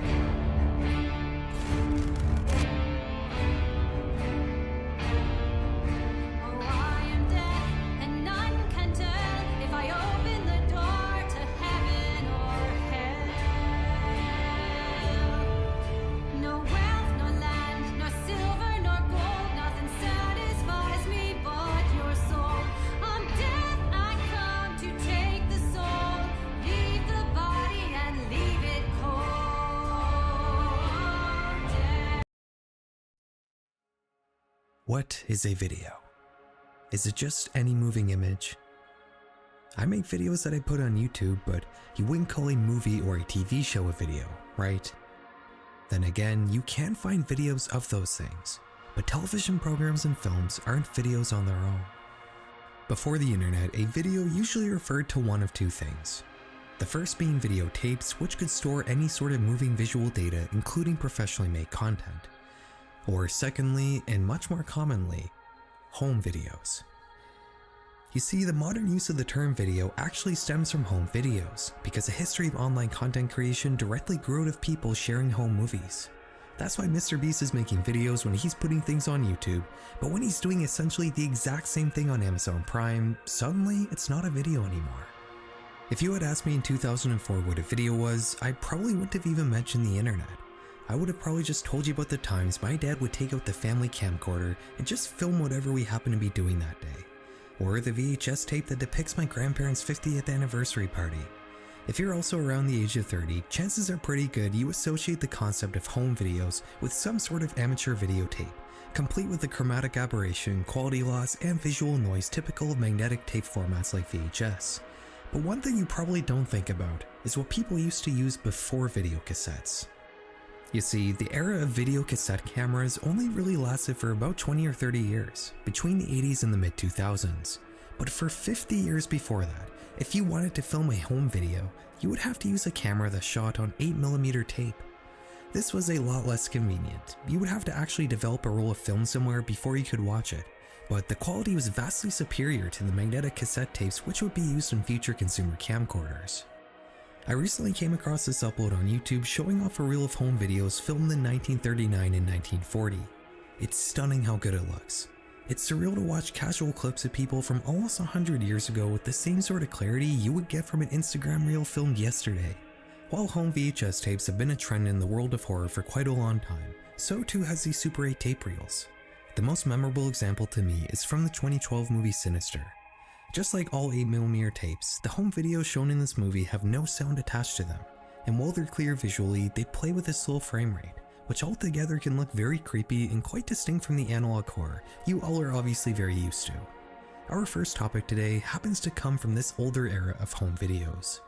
What is a video? Is it just any moving image? I make videos that I put on YouTube, but you wouldn't call a movie or a TV show a video, right? Then again, you can find videos of those things, but television programs and films aren't videos on their own. Before the internet, a video usually referred to one of two things. The first being videotapes, which could store any sort of moving visual data, including professionally made content. Or secondly, and much more commonly, home videos. You see, the modern use of the term video actually stems from home videos, because the history of online content creation directly grew out of people sharing home movies. That's why MrBeast is making videos when he's putting things on YouTube, but when he's doing essentially the exact same thing on Amazon Prime, suddenly it's not a video anymore. If you had asked me in 2004 what a video was, I probably wouldn't have even mentioned the internet. I would have probably just told you about the times my dad would take out the family camcorder and just film whatever we happened to be doing that day. Or the VHS tape that depicts my grandparents' 50th anniversary party. If you're also around the age of 30, chances are pretty good you associate the concept of home videos with some sort of amateur videotape, complete with the chromatic aberration, quality loss, and visual noise typical of magnetic tape formats like VHS. But one thing you probably don't think about is what people used to use before video cassettes. You see, the era of video cassette cameras only really lasted for about 20 or 30 years, between the 80s and the mid-2000s. But for 50 years before that, if you wanted to film a home video, you would have to use a camera that shot on 8mm tape. This was a lot less convenient. You would have to actually develop a roll of film somewhere before you could watch it, but the quality was vastly superior to the magnetic cassette tapes which would be used in future consumer camcorders. I recently came across this upload on YouTube showing off a reel of home videos filmed in 1939 and 1940. It's stunning how good it looks. It's surreal to watch casual clips of people from almost 100 years ago with the same sort of clarity you would get from an Instagram reel filmed yesterday. While home VHS tapes have been a trend in the world of horror for quite a long time, so too has the Super 8 tape reels. The most memorable example to me is from the 2012 movie Sinister. Just like all 8mm tapes, the home videos shown in this movie have no sound attached to them. and while they're clear visually, they play with a slow frame rate, which altogether can look very creepy and quite distinct from the analog horror you all are obviously very used to. Our first topic today happens to come from this older era of home videos.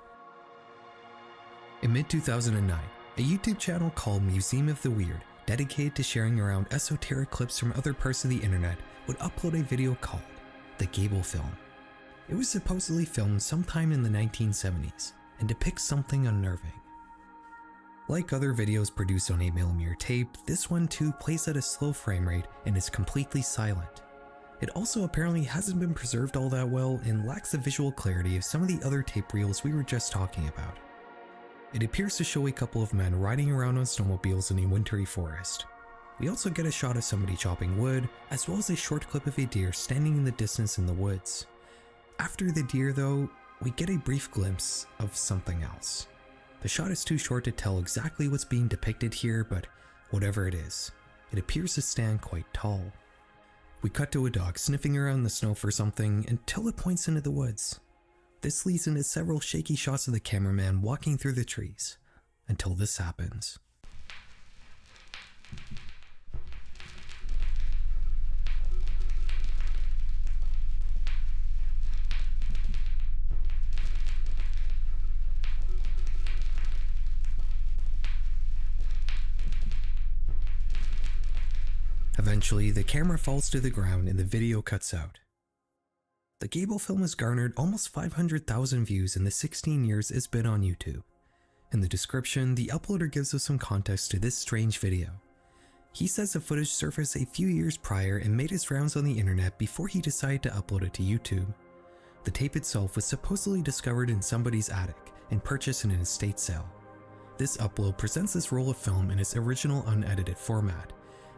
In mid-2009, a YouTube channel called Museum of the Weird, dedicated to sharing around esoteric clips from other parts of the internet, would upload a video called The Gable Film. It was supposedly filmed sometime in the 1970s and depicts something unnerving. Like other videos produced on 8mm tape, this one too plays at a slow frame rate and is completely silent. It also apparently hasn't been preserved all that well and lacks the visual clarity of some of the other tape reels we were just talking about. It appears to show a couple of men riding around on snowmobiles in a wintry forest. We also get a shot of somebody chopping wood, as well as a short clip of a deer standing in the distance in the woods. After the deer though, we get a brief glimpse of something else. The shot is too short to tell exactly what's being depicted here, but whatever it is, it appears to stand quite tall. We cut to a dog sniffing around the snow for something until it points into the woods. This leads into several shaky shots of the cameraman walking through the trees, until this happens. Eventually, the camera falls to the ground and the video cuts out. The Gable Film has garnered almost 500,000 views in the 16 years it's been on YouTube. In the description, the uploader gives us some context to this strange video. He says the footage surfaced a few years prior and made its rounds on the internet before he decided to upload it to YouTube. The tape itself was supposedly discovered in somebody's attic and purchased in an estate sale. This upload presents this roll of film in its original unedited format.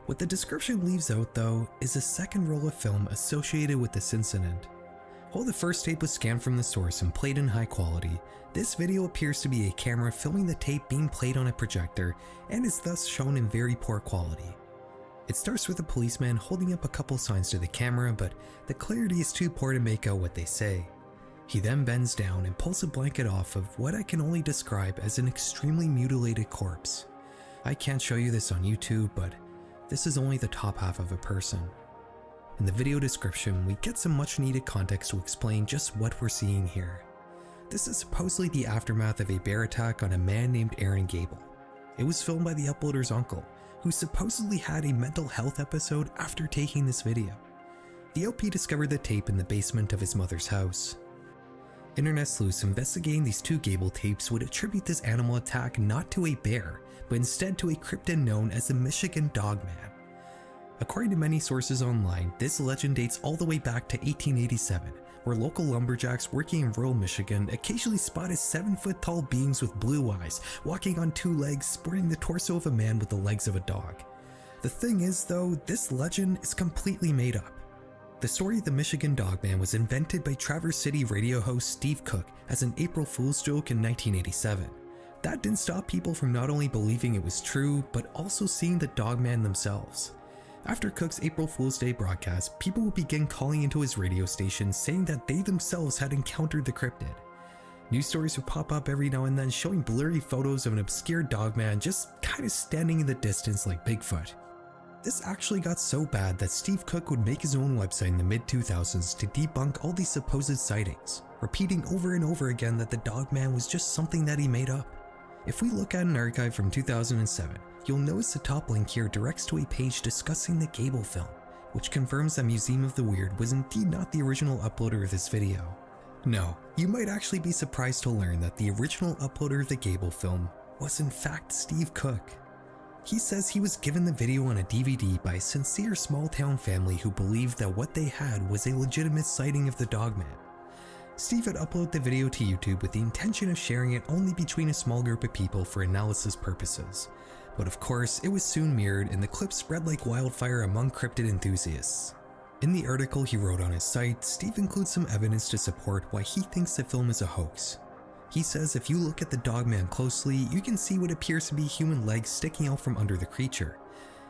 What the description leaves out though is a second roll of film associated with this incident. While the first tape was scanned from the source and played in high quality, this video appears to be a camera filming the tape being played on a projector and is thus shown in very poor quality. It starts with a policeman holding up a couple signs to the camera, but the clarity is too poor to make out what they say. He then bends down and pulls a blanket off of what I can only describe as an extremely mutilated corpse. I can't show you this on YouTube, but this is only the top half of a person. In the video description, we get some much needed context to explain just what we're seeing here. This is supposedly the aftermath of a bear attack on a man named Aaron Gable. It was filmed by the uploader's uncle, who supposedly had a mental health episode after taking this video. The LP discovered the tape in the basement of his mother's house. Internet sleuths investigating these two Gable tapes would attribute this animal attack not to a bear, but instead to a cryptid known as the Michigan Dogman. According to many sources online, this legend dates all the way back to 1887, where local lumberjacks working in rural Michigan occasionally spotted 7-foot-tall beings with blue eyes, walking on two legs, sporting the torso of a man with the legs of a dog. The thing is though, this legend is completely made up. The story of the Michigan Dogman was invented by Traverse City radio host Steve Cook as an April Fool's joke in 1987. That didn't stop people from not only believing it was true, but also seeing the Dogman themselves. After Cook's April Fool's Day broadcast, people would begin calling into his radio station saying that they themselves had encountered the cryptid. News stories would pop up every now and then showing blurry photos of an obscure Dogman just kind of standing in the distance like Bigfoot. This actually got so bad that Steve Cook would make his own website in the mid-2000s to debunk all these supposed sightings, repeating over and over again that the Dogman was just something that he made up. If we look at an archive from 2007, you'll notice the top link here directs to a page discussing the Gable Film, which confirms that Museum of the Weird was indeed not the original uploader of this video. No, you might actually be surprised to learn that the original uploader of the Gable Film was in fact Steve Cook. He says he was given the video on a DVD by a sincere small-town family who believed that what they had was a legitimate sighting of the Dogman. Steve had uploaded the video to YouTube with the intention of sharing it only between a small group of people for analysis purposes. But of course, it was soon mirrored and the clip spread like wildfire among cryptid enthusiasts. In the article he wrote on his site, Steve includes some evidence to support why he thinks the film is a hoax. He says if you look at the Dogman closely, you can see what appears to be human legs sticking out from under the creature.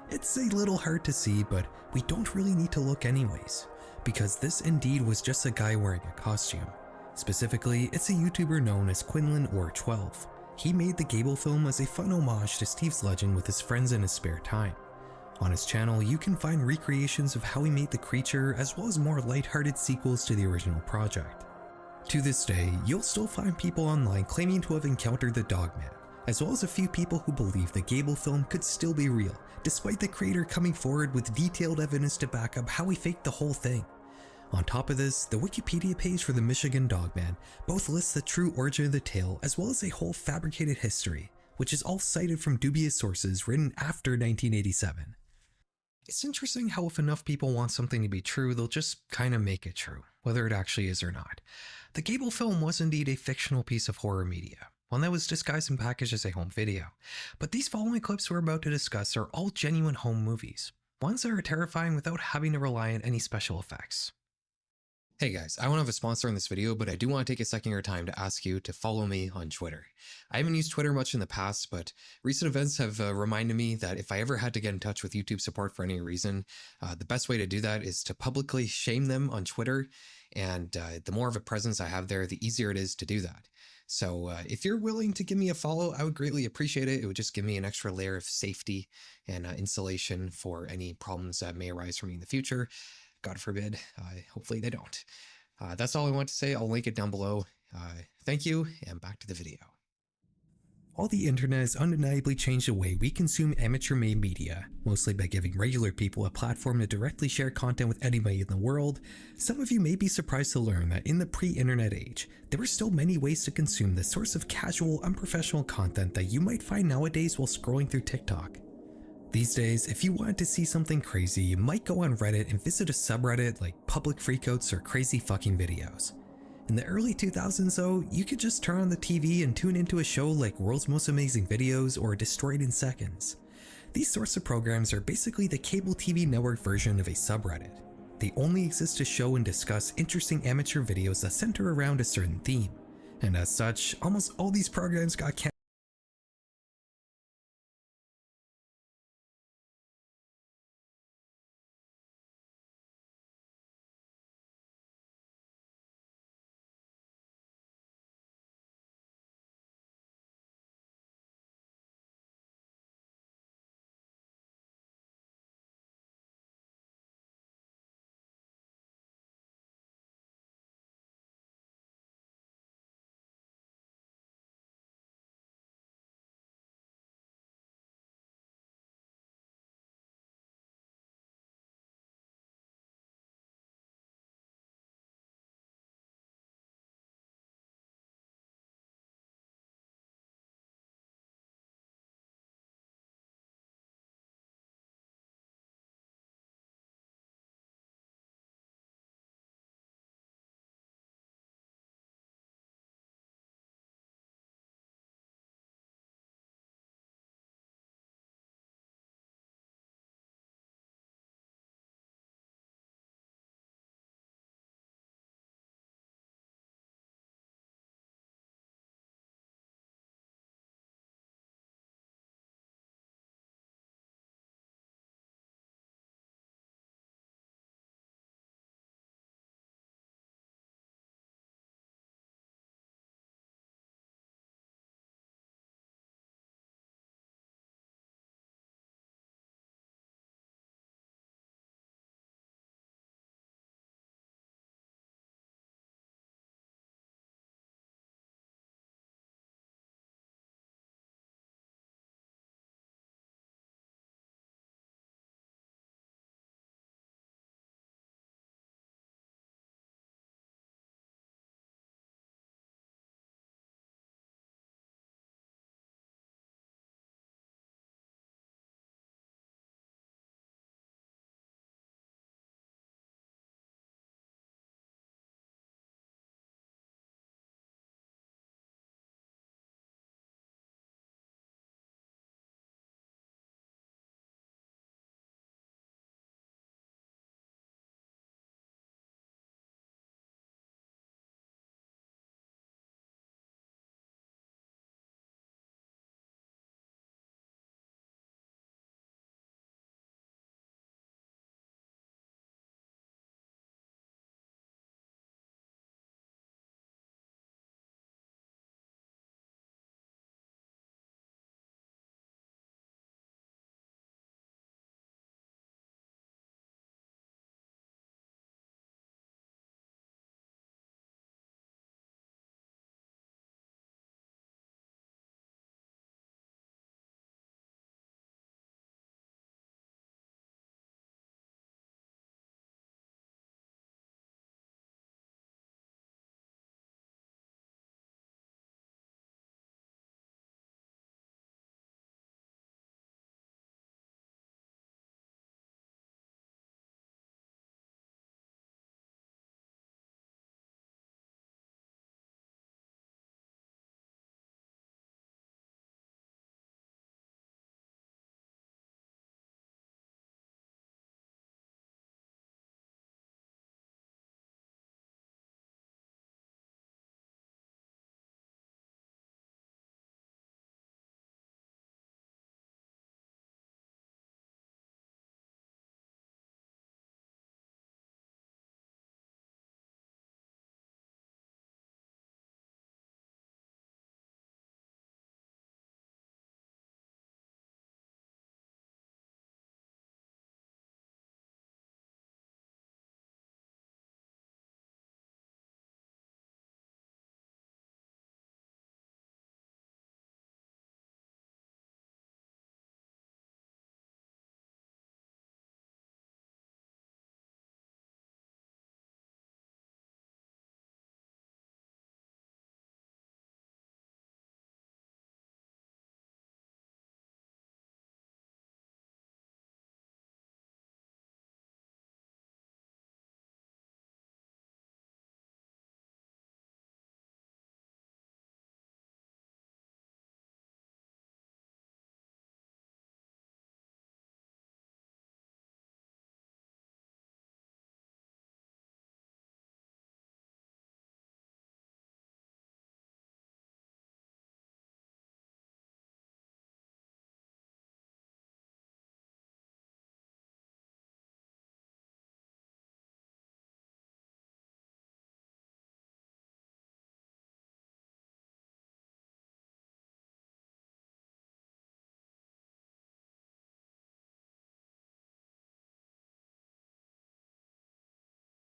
It's a little hard to see, but we don't really need to look anyways, because this indeed was just a guy wearing a costume. Specifically, it's a YouTuber known as Quinlan or 12. he made the Gable film as a fun homage to Steve's legend with his friends in his spare time. On his channel, you can find recreations of how he made the creature as well as more lighthearted sequels to the original project. To this day, you'll still find people online claiming to have encountered the Dogman, as well as a few people who believe the Gable film could still be real, despite the creator coming forward with detailed evidence to back up how he faked the whole thing. On top of this, the Wikipedia page for the Michigan Dogman both lists the true origin of the tale as well as a whole fabricated history, which is all cited from dubious sources written after 1987. It's interesting how if enough people want something to be true, they'll just kinda make it true, whether it actually is or not. The Gable film was indeed a fictional piece of horror media, one that was disguised and packaged as a home video. But these following clips we're about to discuss are all genuine home movies, ones that are terrifying without having to rely on any special effects. Hey guys, I don't have a sponsor in this video, but I do want to take a second of your time to ask you to follow me on Twitter. I haven't used Twitter much in the past, but recent events have reminded me that if I ever had to get in touch with YouTube support for any reason, the best way to do that is to publicly shame them on Twitter, and the more of a presence I have there, the easier it is to do that. So if you're willing to give me a follow, I would greatly appreciate it. It would just give me an extra layer of safety and insulation for any problems that may arise for me in the future. God forbid, hopefully they don't. That's all I want to say. I'll link it down below. Thank you, and back to the video. While the internet has undeniably changed the way we consume amateur-made media, mostly by giving regular people a platform to directly share content with anybody in the world, some of you may be surprised to learn that in the pre-internet age, there were still many ways to consume the sorts of casual, unprofessional content that you might find nowadays while scrolling through TikTok. These days, if you wanted to see something crazy, you might go on Reddit and visit a subreddit like Public Freakouts or Crazy Fucking Videos. In the early 2000s though, you could just turn on the TV and tune into a show like World's Most Amazing Videos or Destroyed in Seconds. These sorts of programs are basically the cable TV network version of a subreddit. They only exist to show and discuss interesting amateur videos that center around a certain theme, and as such, almost all these programs got canceled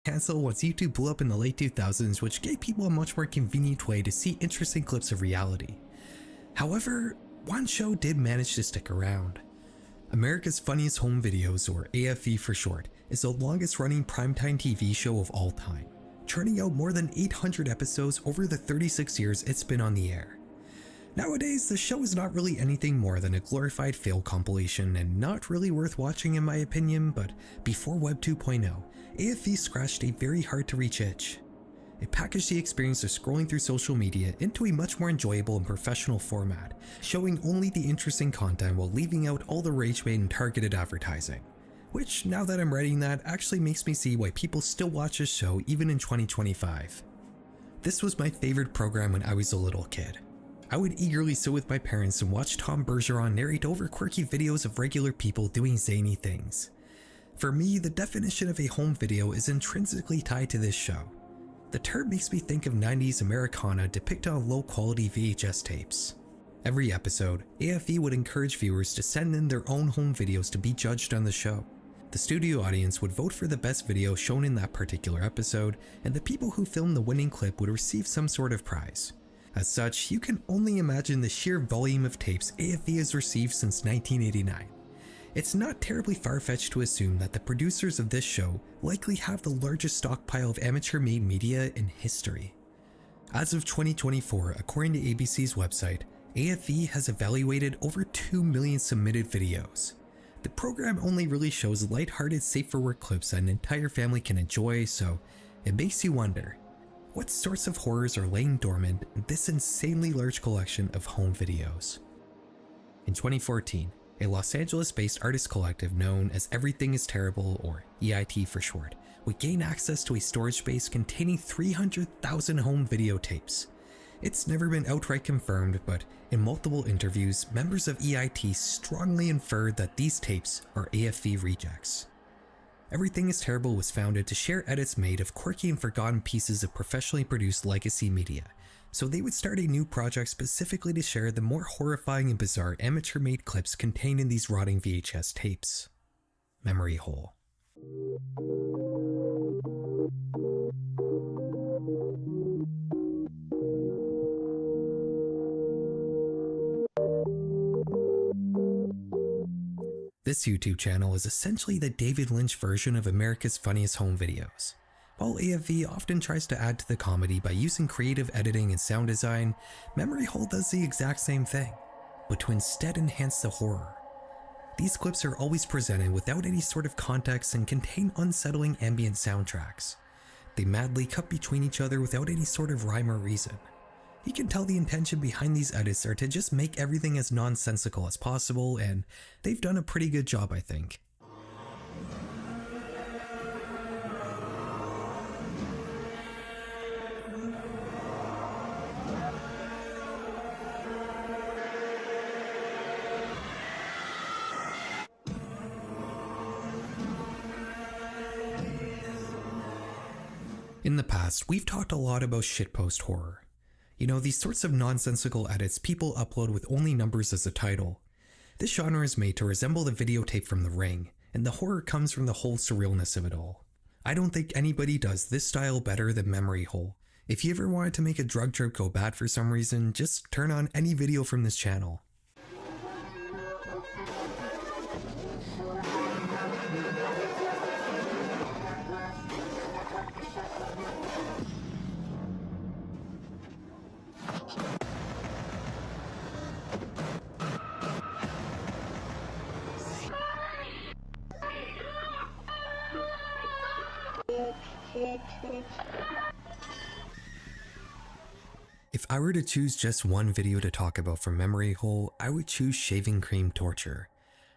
cancel once YouTube blew up in the late 2000s, which gave people a much more convenient way to see interesting clips of reality. However, one show did manage to stick around. America's Funniest Home Videos, or AFV for short, is the longest running primetime TV show of all time, churning out more than 800 episodes over the 36 years it's been on the air. Nowadays, the show is not really anything more than a glorified fail compilation and not really worth watching in my opinion, but before Web 2.0, AFV scratched a very hard to reach itch. It packaged the experience of scrolling through social media into a much more enjoyable and professional format, showing only the interesting content while leaving out all the rage bait and targeted advertising. Which, now that I'm writing that, actually makes me see why people still watch this show even in 2025. This was my favorite program when I was a little kid. I would eagerly sit with my parents and watch Tom Bergeron narrate over quirky videos of regular people doing zany things. For me, the definition of a home video is intrinsically tied to this show. The term makes me think of 90s Americana depicted on low-quality VHS tapes. Every episode, AFV would encourage viewers to send in their own home videos to be judged on the show. The studio audience would vote for the best video shown in that particular episode, and the people who filmed the winning clip would receive some sort of prize. As such, you can only imagine the sheer volume of tapes AFV has received since 1989. It's not terribly far-fetched to assume that the producers of this show likely have the largest stockpile of amateur-made media in history. As of 2024, according to ABC's website, AFV has evaluated over 2 million submitted videos. The program only really shows lighthearted, safe-for-work clips that an entire family can enjoy, so it makes you wonder, what sorts of horrors are laying dormant in this insanely large collection of home videos? In 2014, a Los Angeles-based artist collective known as Everything is Terrible, or EIT for short, would gain access to a storage space containing 300,000 home videotapes. It's never been outright confirmed, but in multiple interviews, members of EIT strongly inferred that these tapes are AFV rejects. Everything is Terrible was founded to share edits made of quirky and forgotten pieces of professionally produced legacy media, so they would start a new project specifically to share the more horrifying and bizarre amateur-made clips contained in these rotting VHS tapes. Memory hole. This YouTube channel is essentially the David Lynch version of America's Funniest Home Videos. While AFV often tries to add to the comedy by using creative editing and sound design, Memory Hole does the exact same thing, but to instead enhance the horror. These clips are always presented without any sort of context and contain unsettling ambient soundtracks. They madly cut between each other without any sort of rhyme or reason. You can tell the intention behind these edits are to just make everything as nonsensical as possible, and they've done a pretty good job, I think. In the past, we've talked a lot about shitpost horror. You know, these sorts of nonsensical edits people upload with only numbers as a title. This genre is made to resemble the videotape from The Ring, and the horror comes from the whole surrealness of it all. I don't think anybody does this style better than Memory Hole. If you ever wanted to make a drug trip go bad for some reason, just turn on any video from this channel. If I were to choose just one video to talk about from Memory Hole, I would choose Shaving Cream Torture.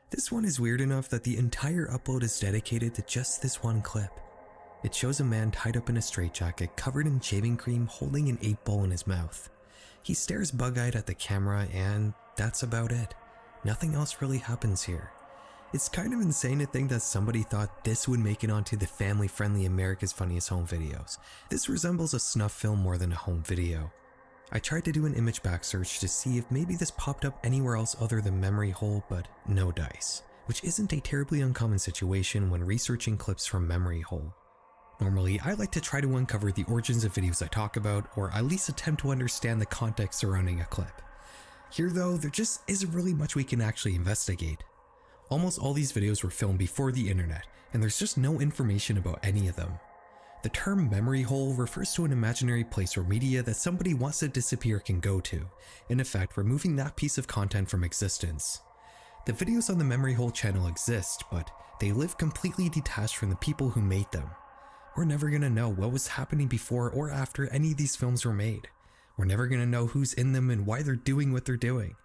This one is weird enough that the entire upload is dedicated to just this one clip. It shows a man tied up in a straitjacket covered in shaving cream holding an 8-ball in his mouth. He stares bug-eyed at the camera and that's about it. Nothing else really happens here. It's kind of insane to think that somebody thought this would make it onto the family-friendly America's Funniest Home Videos. This resembles a snuff film more than a home video. I tried to do an image back search to see if maybe this popped up anywhere else other than Memory Hole, but no dice, which isn't a terribly uncommon situation when researching clips from Memory Hole. Normally, I like to try to uncover the origins of videos I talk about, or at least attempt to understand the context surrounding a clip. Here though, there just isn't really much we can actually investigate. Almost all these videos were filmed before the internet, and there's just no information about any of them. The term memory hole refers to an imaginary place where media that somebody wants to disappear can go to, in effect removing that piece of content from existence. The videos on the Memory Hole channel exist, but they live completely detached from the people who made them. We're never gonna know what was happening before or after any of these films were made. We're never gonna know who's in them and why they're doing what they're doing.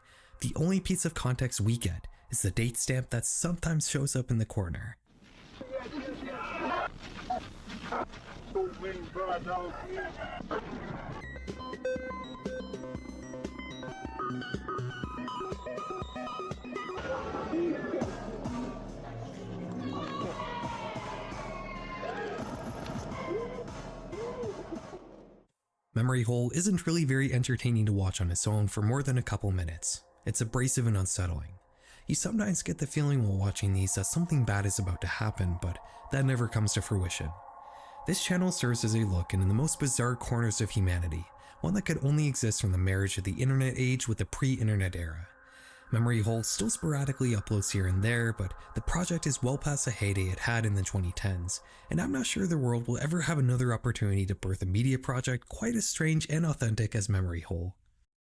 The only piece of context we get is the date stamp that sometimes shows up in the corner. Memory Hole isn't really very entertaining to watch on its own for more than a couple minutes. It's abrasive and unsettling. You sometimes get the feeling while watching these that something bad is about to happen, but that never comes to fruition. This channel serves as a look into the most bizarre corners of humanity, one that could only exist from the marriage of the internet age with the pre-internet era. Memory Hole still sporadically uploads here and there, but the project is well past the heyday it had in the 2010s, and I'm not sure the world will ever have another opportunity to birth a media project quite as strange and authentic as Memory Hole.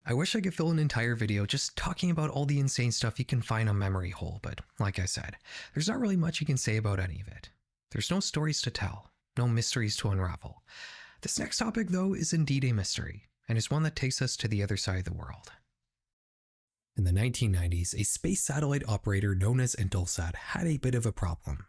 I wish I could fill an entire video just talking about all the insane stuff you can find on Memory Hole, but like I said, there's not really much you can say about any of it. There's no stories to tell, no mysteries to unravel. This next topic though is indeed a mystery, and is one that takes us to the other side of the world. In the 1990s, a space satellite operator known as Intelsat had a bit of a problem.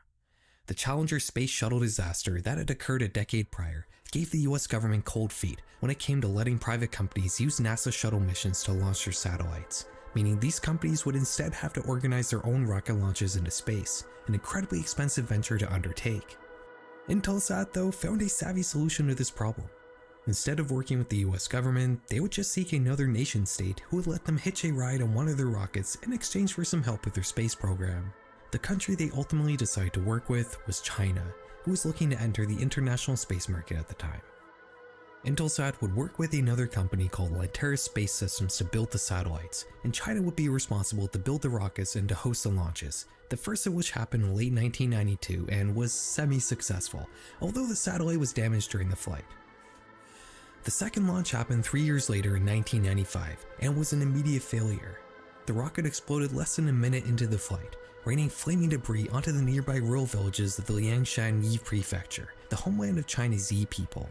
The Challenger space shuttle disaster that had occurred a decade prior gave the US government cold feet when it came to letting private companies use NASA shuttle missions to launch their satellites, meaning these companies would instead have to organize their own rocket launches into space, an incredibly expensive venture to undertake. Intelsat, though, found a savvy solution to this problem. Instead of working with the US government, they would just seek another nation state who would let them hitch a ride on one of their rockets in exchange for some help with their space program. The country they ultimately decided to work with was China, who was looking to enter the international space market at the time. Intelsat would work with another company called Lanteris Space Systems to build the satellites, and China would be responsible to build the rockets and to host the launches, the first of which happened in late 1992 and was semi-successful, although the satellite was damaged during the flight. The second launch happened 3 years later in 1995 and was an immediate failure. The rocket exploded less than a minute into the flight, raining flaming debris onto the nearby rural villages of the Liangshan Yi Prefecture, the homeland of China's Yi people.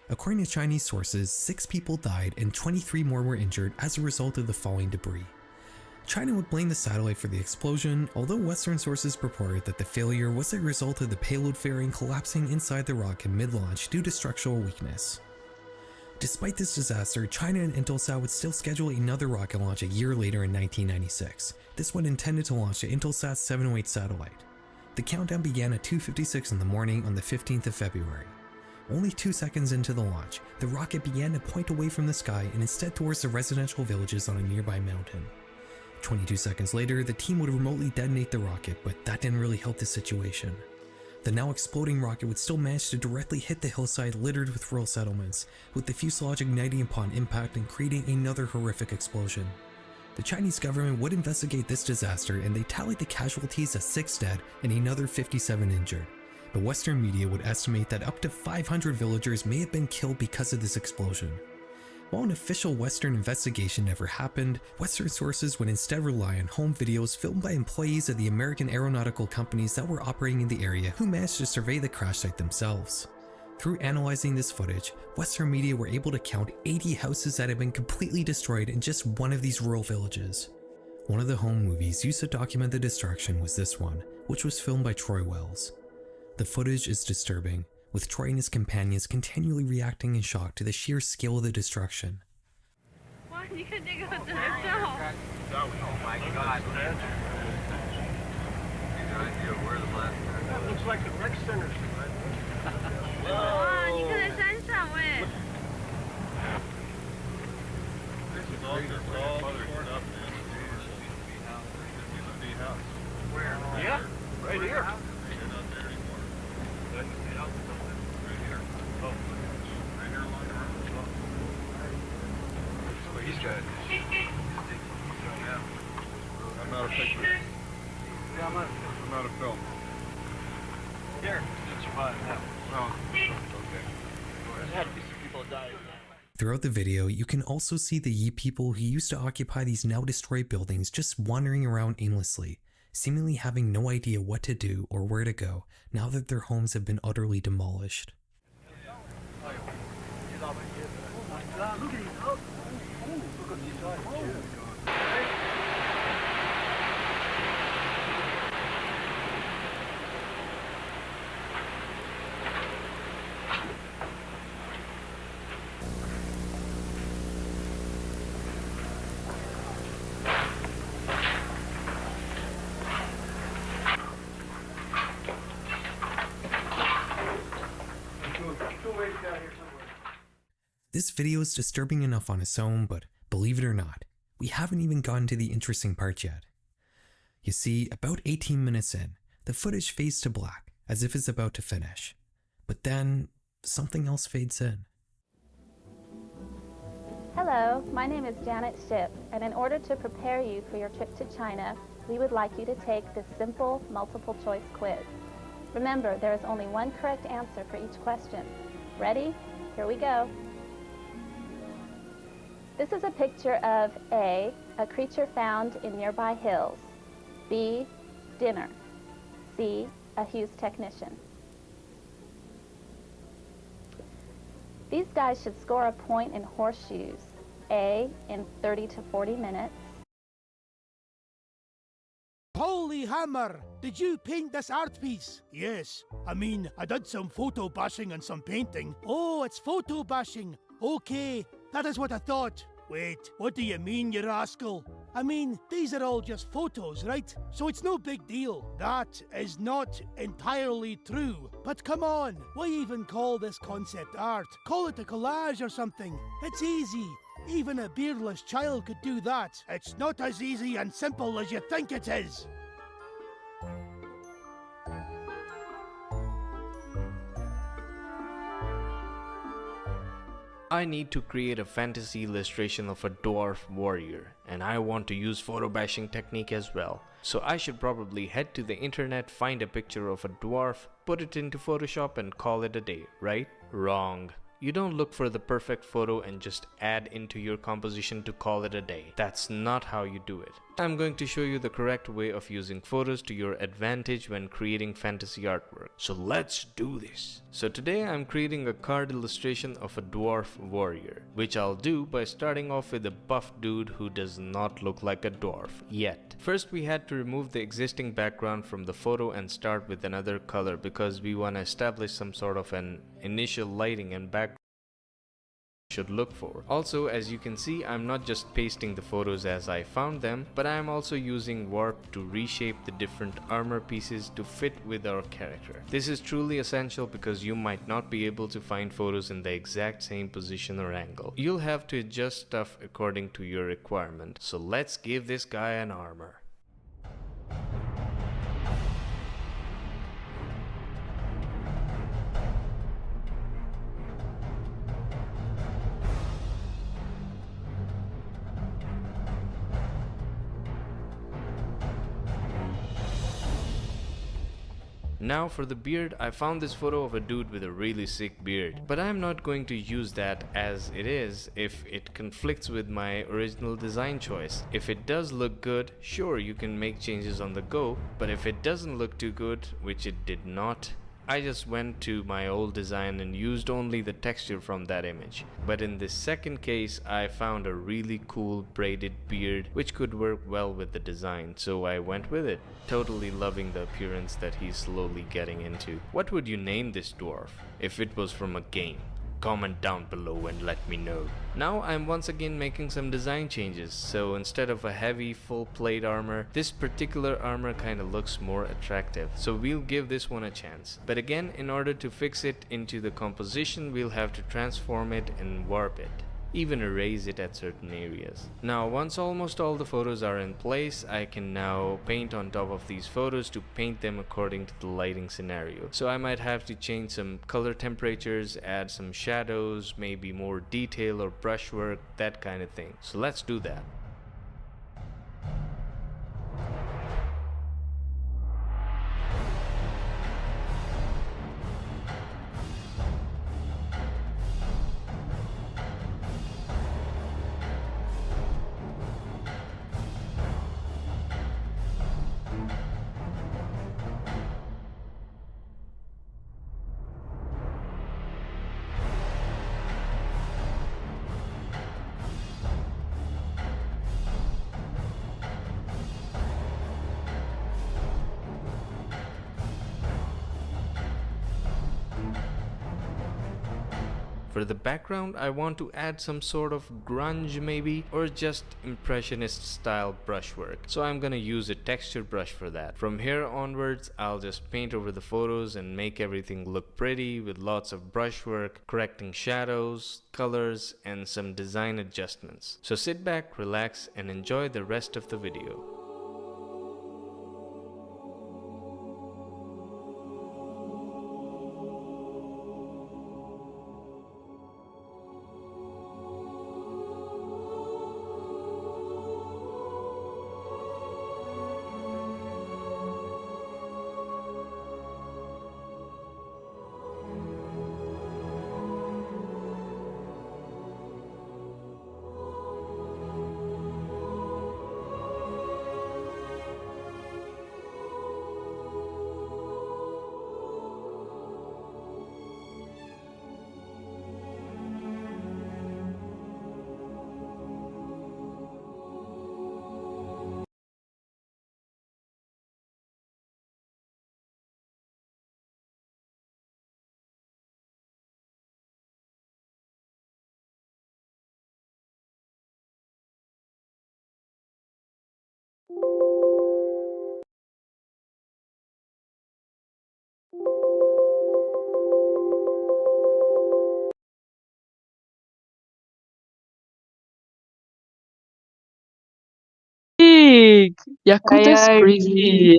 According to Chinese sources, 6 people died and 23 more were injured as a result of the falling debris. China would blame the satellite for the explosion, although Western sources purported that the failure was a result of the payload fairing collapsing inside the rocket mid-launch due to structural weakness. Despite this disaster, China and Intelsat would still schedule another rocket launch a year later in 1996, this one intended to launch the Intelsat 708 satellite. The countdown began at 2:56 in the morning on the 15th of February. Only 2 seconds into the launch, the rocket began to point away from the sky and instead towards the residential villages on a nearby mountain. 22 seconds later, the team would remotely detonate the rocket, but that didn't really help the situation. The now exploding rocket would still manage to directly hit the hillside littered with rural settlements, with the fuselage igniting upon impact and creating another horrific explosion. The Chinese government would investigate this disaster and they tallied the casualties as 6 dead and another 57 injured. But Western media would estimate that up to 500 villagers may have been killed because of this explosion. While an official Western investigation never happened, Western sources would instead rely on home videos filmed by employees of the American aeronautical companies that were operating in the area who managed to survey the crash site themselves. Through analyzing this footage, Western media were able to count 80 houses that had been completely destroyed in just one of these rural villages. One of the home movies used to document the destruction was this one, which was filmed by Troy Wells. The footage is disturbing, with Troy and his companions continually reacting in shock to the sheer scale of the destruction. Oh my god. That looks like the rec center. Wow, 你看在山上喂。 Yeah, right here. how much? I'm out of film. Here, get your butt now. Oh, okay. There's had to be some people dying. Throughout the video, you can also see the Yi people who used to occupy these now destroyed buildings just wandering around aimlessly, seemingly having no idea what to do or where to go now that their homes have been utterly demolished. This video is disturbing enough on its own, but believe it or not, we haven't even gotten to the interesting part yet. You see, about 18 minutes in, the footage fades to black, as if it's about to finish. But then, something else fades in. Hello, my name is Janet Shipp, and in order to prepare you for your trip to China, we would like you to take this simple multiple choice quiz. Remember, there is only one correct answer for each question. Ready? Here we go. This is a picture of A, a creature found in nearby hills, B, dinner, C, a Hughes technician. These guys should score a point in horseshoes, A, in 30 to 40 minutes. Holy hammer! Did you paint this art piece? Yes. I mean, I did some photo bashing and some painting. Oh, it's photo bashing. Okay, that is what I thought. Wait, what do you mean, you rascal? I mean, these are all just photos, right? So it's no big deal. That is not entirely true. But come on, why even call this concept art? Call it a collage or something. It's easy. Even a beardless child could do that. It's not as easy and simple as you think it is. I need to create a fantasy illustration of a dwarf warrior, and I want to use photo bashing technique as well. So I should probably head to the internet, find a picture of a dwarf, put it into Photoshop and call it a day, right? Wrong. You don't look for the perfect photo and just add into your composition to call it a day. That's not how you do it. I'm going to show you the correct way of using photos to your advantage when creating fantasy artwork. So let's do this. So today I'm creating a card illustration of a dwarf warrior, which I'll do by starting off with a buff dude who does not look like a dwarf yet. First we had to remove the existing background from the photo and start with another color because we want to establish some sort of an initial lighting and background should look for. Also, as you can see, I'm not just pasting the photos as I found them, but I'm also using warp to reshape the different armor pieces to fit with our character. This is truly essential because you might not be able to find photos in the exact same position or angle. You'll have to adjust stuff according to your requirement. So let's give this guy an armor. Now for the beard, I found this photo of a dude with a really sick beard, but I'm not going to use that as it is if it conflicts with my original design choice. If it does look good, sure, you can make changes on the go, but if it doesn't look too good, which it did not, I just went to my old design and used only the texture from that image. But in this second case, I found a really cool braided beard which could work well with the design, so I went with it. Totally loving the appearance that he's slowly getting into. What would you name this dwarf if it was from a game? Comment down below and let me know. Now I'm once again making some design changes, so instead of a heavy full plate armor, this particular armor kinda looks more attractive, so we'll give this one a chance. But again, in order to fix it into the composition, we'll have to transform it and warp it. Even erase it at certain areas. Now once almost all the photos are in place, I can now paint on top of these photos to paint them according to the lighting scenario. So I might have to change some color temperatures, add some shadows, maybe more detail or brushwork, that kind of thing. So let's do that. For the background, I want to add some sort of grunge maybe, or just impressionist style brushwork. So I'm gonna use a texture brush for that. From here onwards, I'll just paint over the photos and make everything look pretty with lots of brushwork, correcting shadows, colors, and some design adjustments. So sit back, relax, and enjoy the rest of the video. Yakuza is crazy.